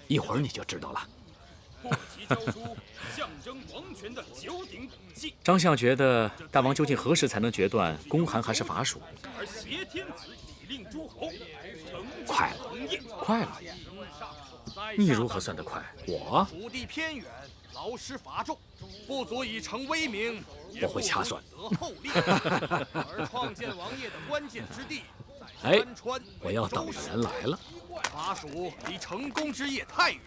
一会儿你就知道了。张相觉得大王究竟何时才能决断公函还是伐蜀？快了，快了！你如何算得快？我土地偏远，劳师伐众，不足以成威名。我会掐算。而创建王业的关键之地在哎三川。我要等的人来了。伐蜀离成功之业太远，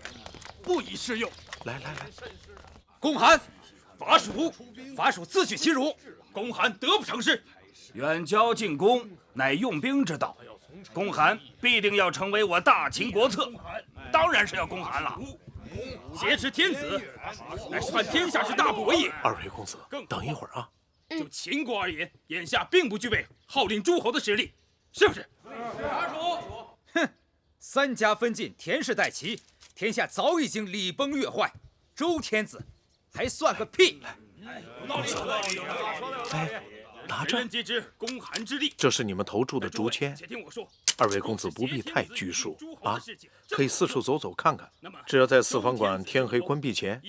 不宜适用。来，公函，伐蜀自取其辱，公函得不偿失。远交近攻，乃用兵之道。公函必定要成为我大秦国策，当然是要公函了。挟持天子，乃是犯天下之大不为也。二位公子，等一会儿啊。就秦国而言，眼下并不具备号令诸侯的实力，是不是？哼，三家分晋，田氏代齐，天下早已经礼崩乐坏，周天子还算个屁！公子，拿着，人人皆知公韩之力。这是你们投注的竹签。且听我说，二位公子不必太拘束啊，可以四处走走看看。只要在四方馆天黑关闭前，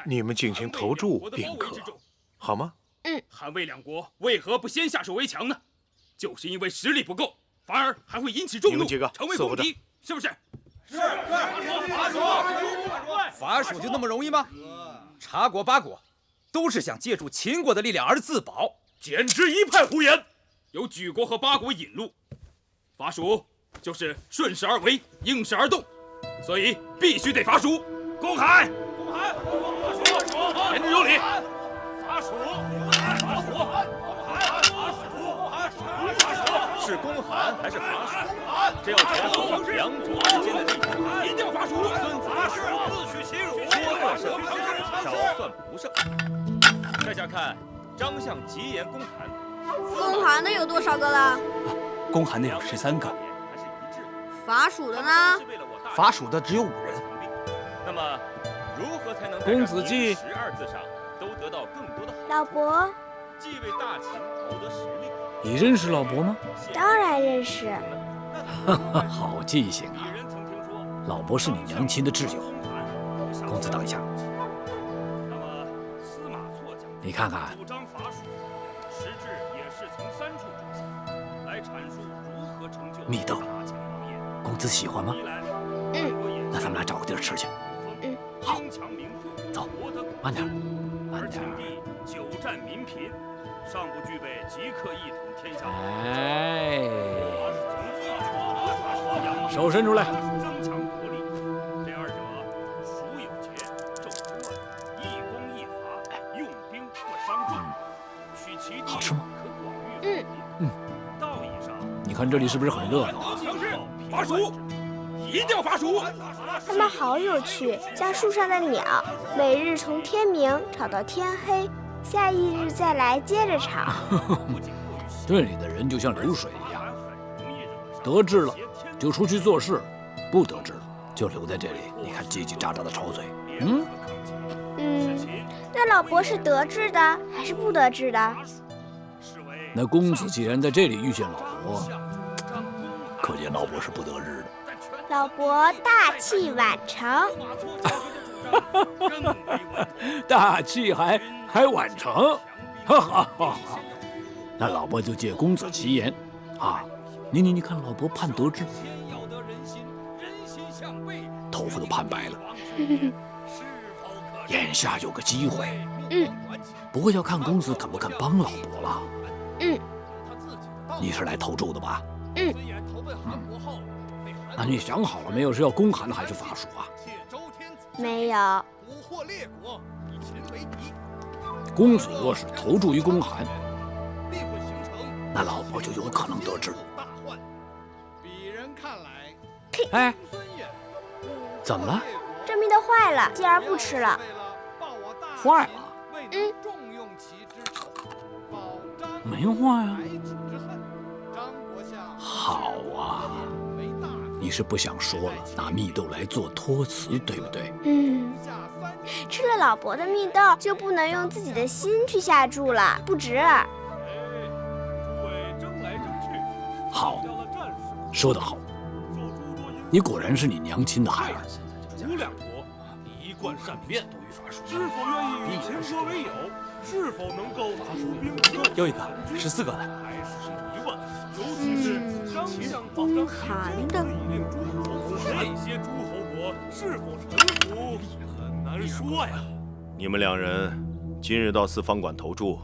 你们进行投注便可，好吗？韩魏两国为何不先下手为强呢？就是因为实力不够，反而还会引起众怒，成为公敌，是不是？是。伐蜀就那么容易吗？茶国、八国都是想借助秦国的力量而自保，简直一派胡言！有举国和八国引路，伐蜀就是顺势而为，应势而动，所以必须得伐蜀。公韩，言之有理。伐蜀，是公韩还是伐蜀？这要权衡两者之间的利益。一定要伐蜀！孙子自取其辱，说算胜，少算不胜。再想看张相极言公韩，公韩的有多少个了？公韩的有13个。伐蜀的呢？伐蜀的只有5人。那么，如何才能公子季12字上都得到更多的好处？老伯，既为大秦谋得实力。你认识老伯吗？当然认识。好记性啊！老伯是你娘亲的挚友。公子等一下。你看看。主张伐蜀，实质也是从3处着想，来阐述如何成就蜜豆，公子喜欢吗？那咱们俩找个地儿吃去。好。走，慢点，慢点。久战民贫，尚不具备即刻一统天下。哎，手伸出来。增强国力，这二者蜀有节，纣有乱，一攻一伐，用兵不伤众，取其地好吃吗？可广域富民。道义上，你看这里是不是很热闹？伐蜀，一定要伐蜀！他们好有趣，像树上的鸟，每日从天明吵到天黑，下一日再来接着吵。这里的人就像流水一样，得志了就出去做事，不得志了就留在这里。你看叽叽喳喳的吵嘴。那老伯是得志的还是不得志的？那公子既然在这里遇见老伯，可见老伯是不得志的。老伯大器晚成。大器还晚成，哈哈哈哈！那老伯就借公子其言，啊，你看老伯盼得志，头发都盼白了。眼下有个机会，不过要看公子肯不肯帮老伯了。你是来投注的吧？那你想好了没有？是要攻韩还是伐蜀啊？没有。蛊惑列国，以秦为敌。公子若是投注于攻韩，那老伯就有可能得志。鄙人看来，哎，怎么了？这蜜豆坏了，继而不吃了。坏了？没坏啊。好啊。你是不想说了，拿蜜豆来做托词，对不对？吃了老伯的蜜豆，就不能用自己的心去下注了，不值。好，说得好，你果然是你娘亲的孩儿。吴两国一贯善变，是否愿意与秦国为友？是否能够出兵？又一个，14个了。还是疑问，尤其是张相公韩的这些诸侯国是否臣服，很难说呀。你们2人今日到四方馆投注，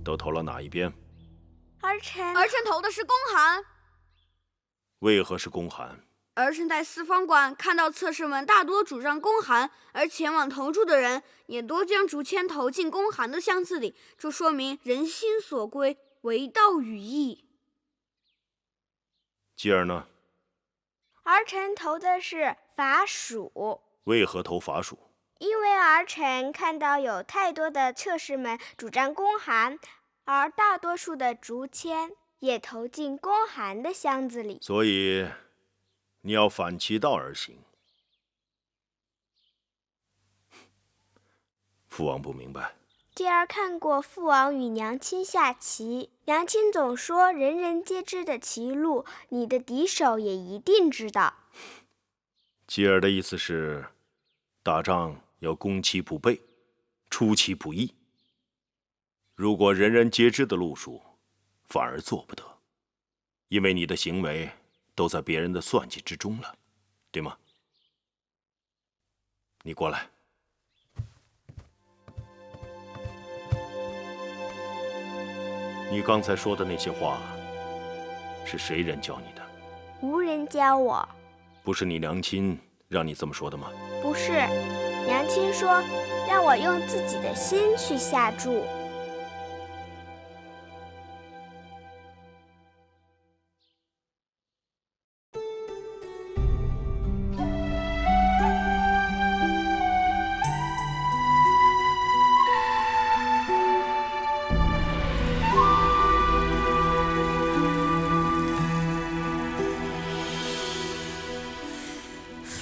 都投了哪一边？儿臣投的是公韩。为何是公韩？儿臣在四方馆看到侧室们大多主张公韩，而前往投注的人也多将竹签投进公韩的箱子里，这说明人心所归，为道与义。继而呢？儿臣投的是伐蜀。为何投伐蜀？因为儿臣看到有太多的侧室们主张攻韩，而大多数的竹签也投进攻韩的箱子里，所以你要反其道而行。父王不明白。继儿看过父王与娘亲下棋，娘亲总说人人皆知的棋路，你的敌手也一定知道。继儿的意思是，打仗要攻其不备，出其不意。如果人人皆知的路数，反而做不得，因为你的行为都在别人的算计之中了，对吗？你过来。你刚才说的那些话，是谁人教你的？无人教我。不是你娘亲让你这么说的吗？不是，娘亲说让我用自己的心去下注。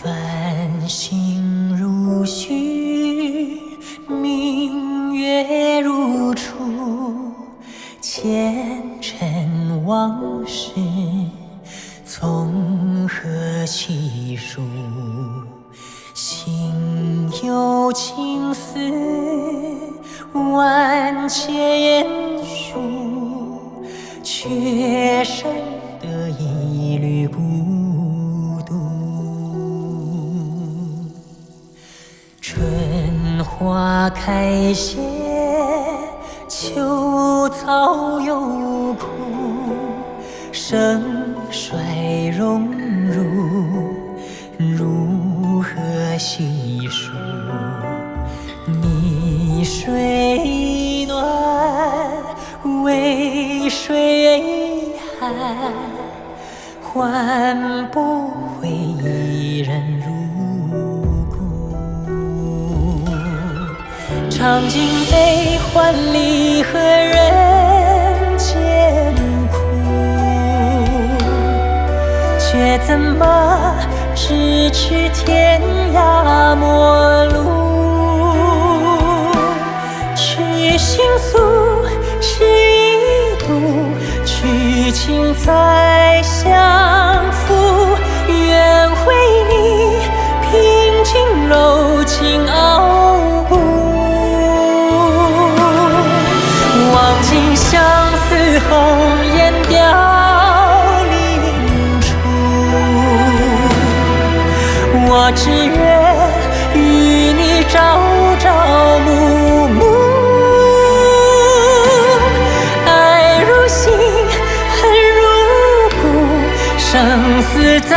繁星如许，明月如初，前尘往事从何起数？心有情丝万千束，却生得一缕孤独。春花开谢，秋草又枯，盛衰荣辱，如何细数？泥水暖，为谁寒？换不回一人如故。尝尽悲欢离合人间苦，却怎么咫尺天涯陌路？去心诉，痴一度，去情再相负。愿为你平尽柔情傲骨，忘尽相思红颜凋零处。我只愿与你朝朝暮暮，爱如心，恨如骨，生死在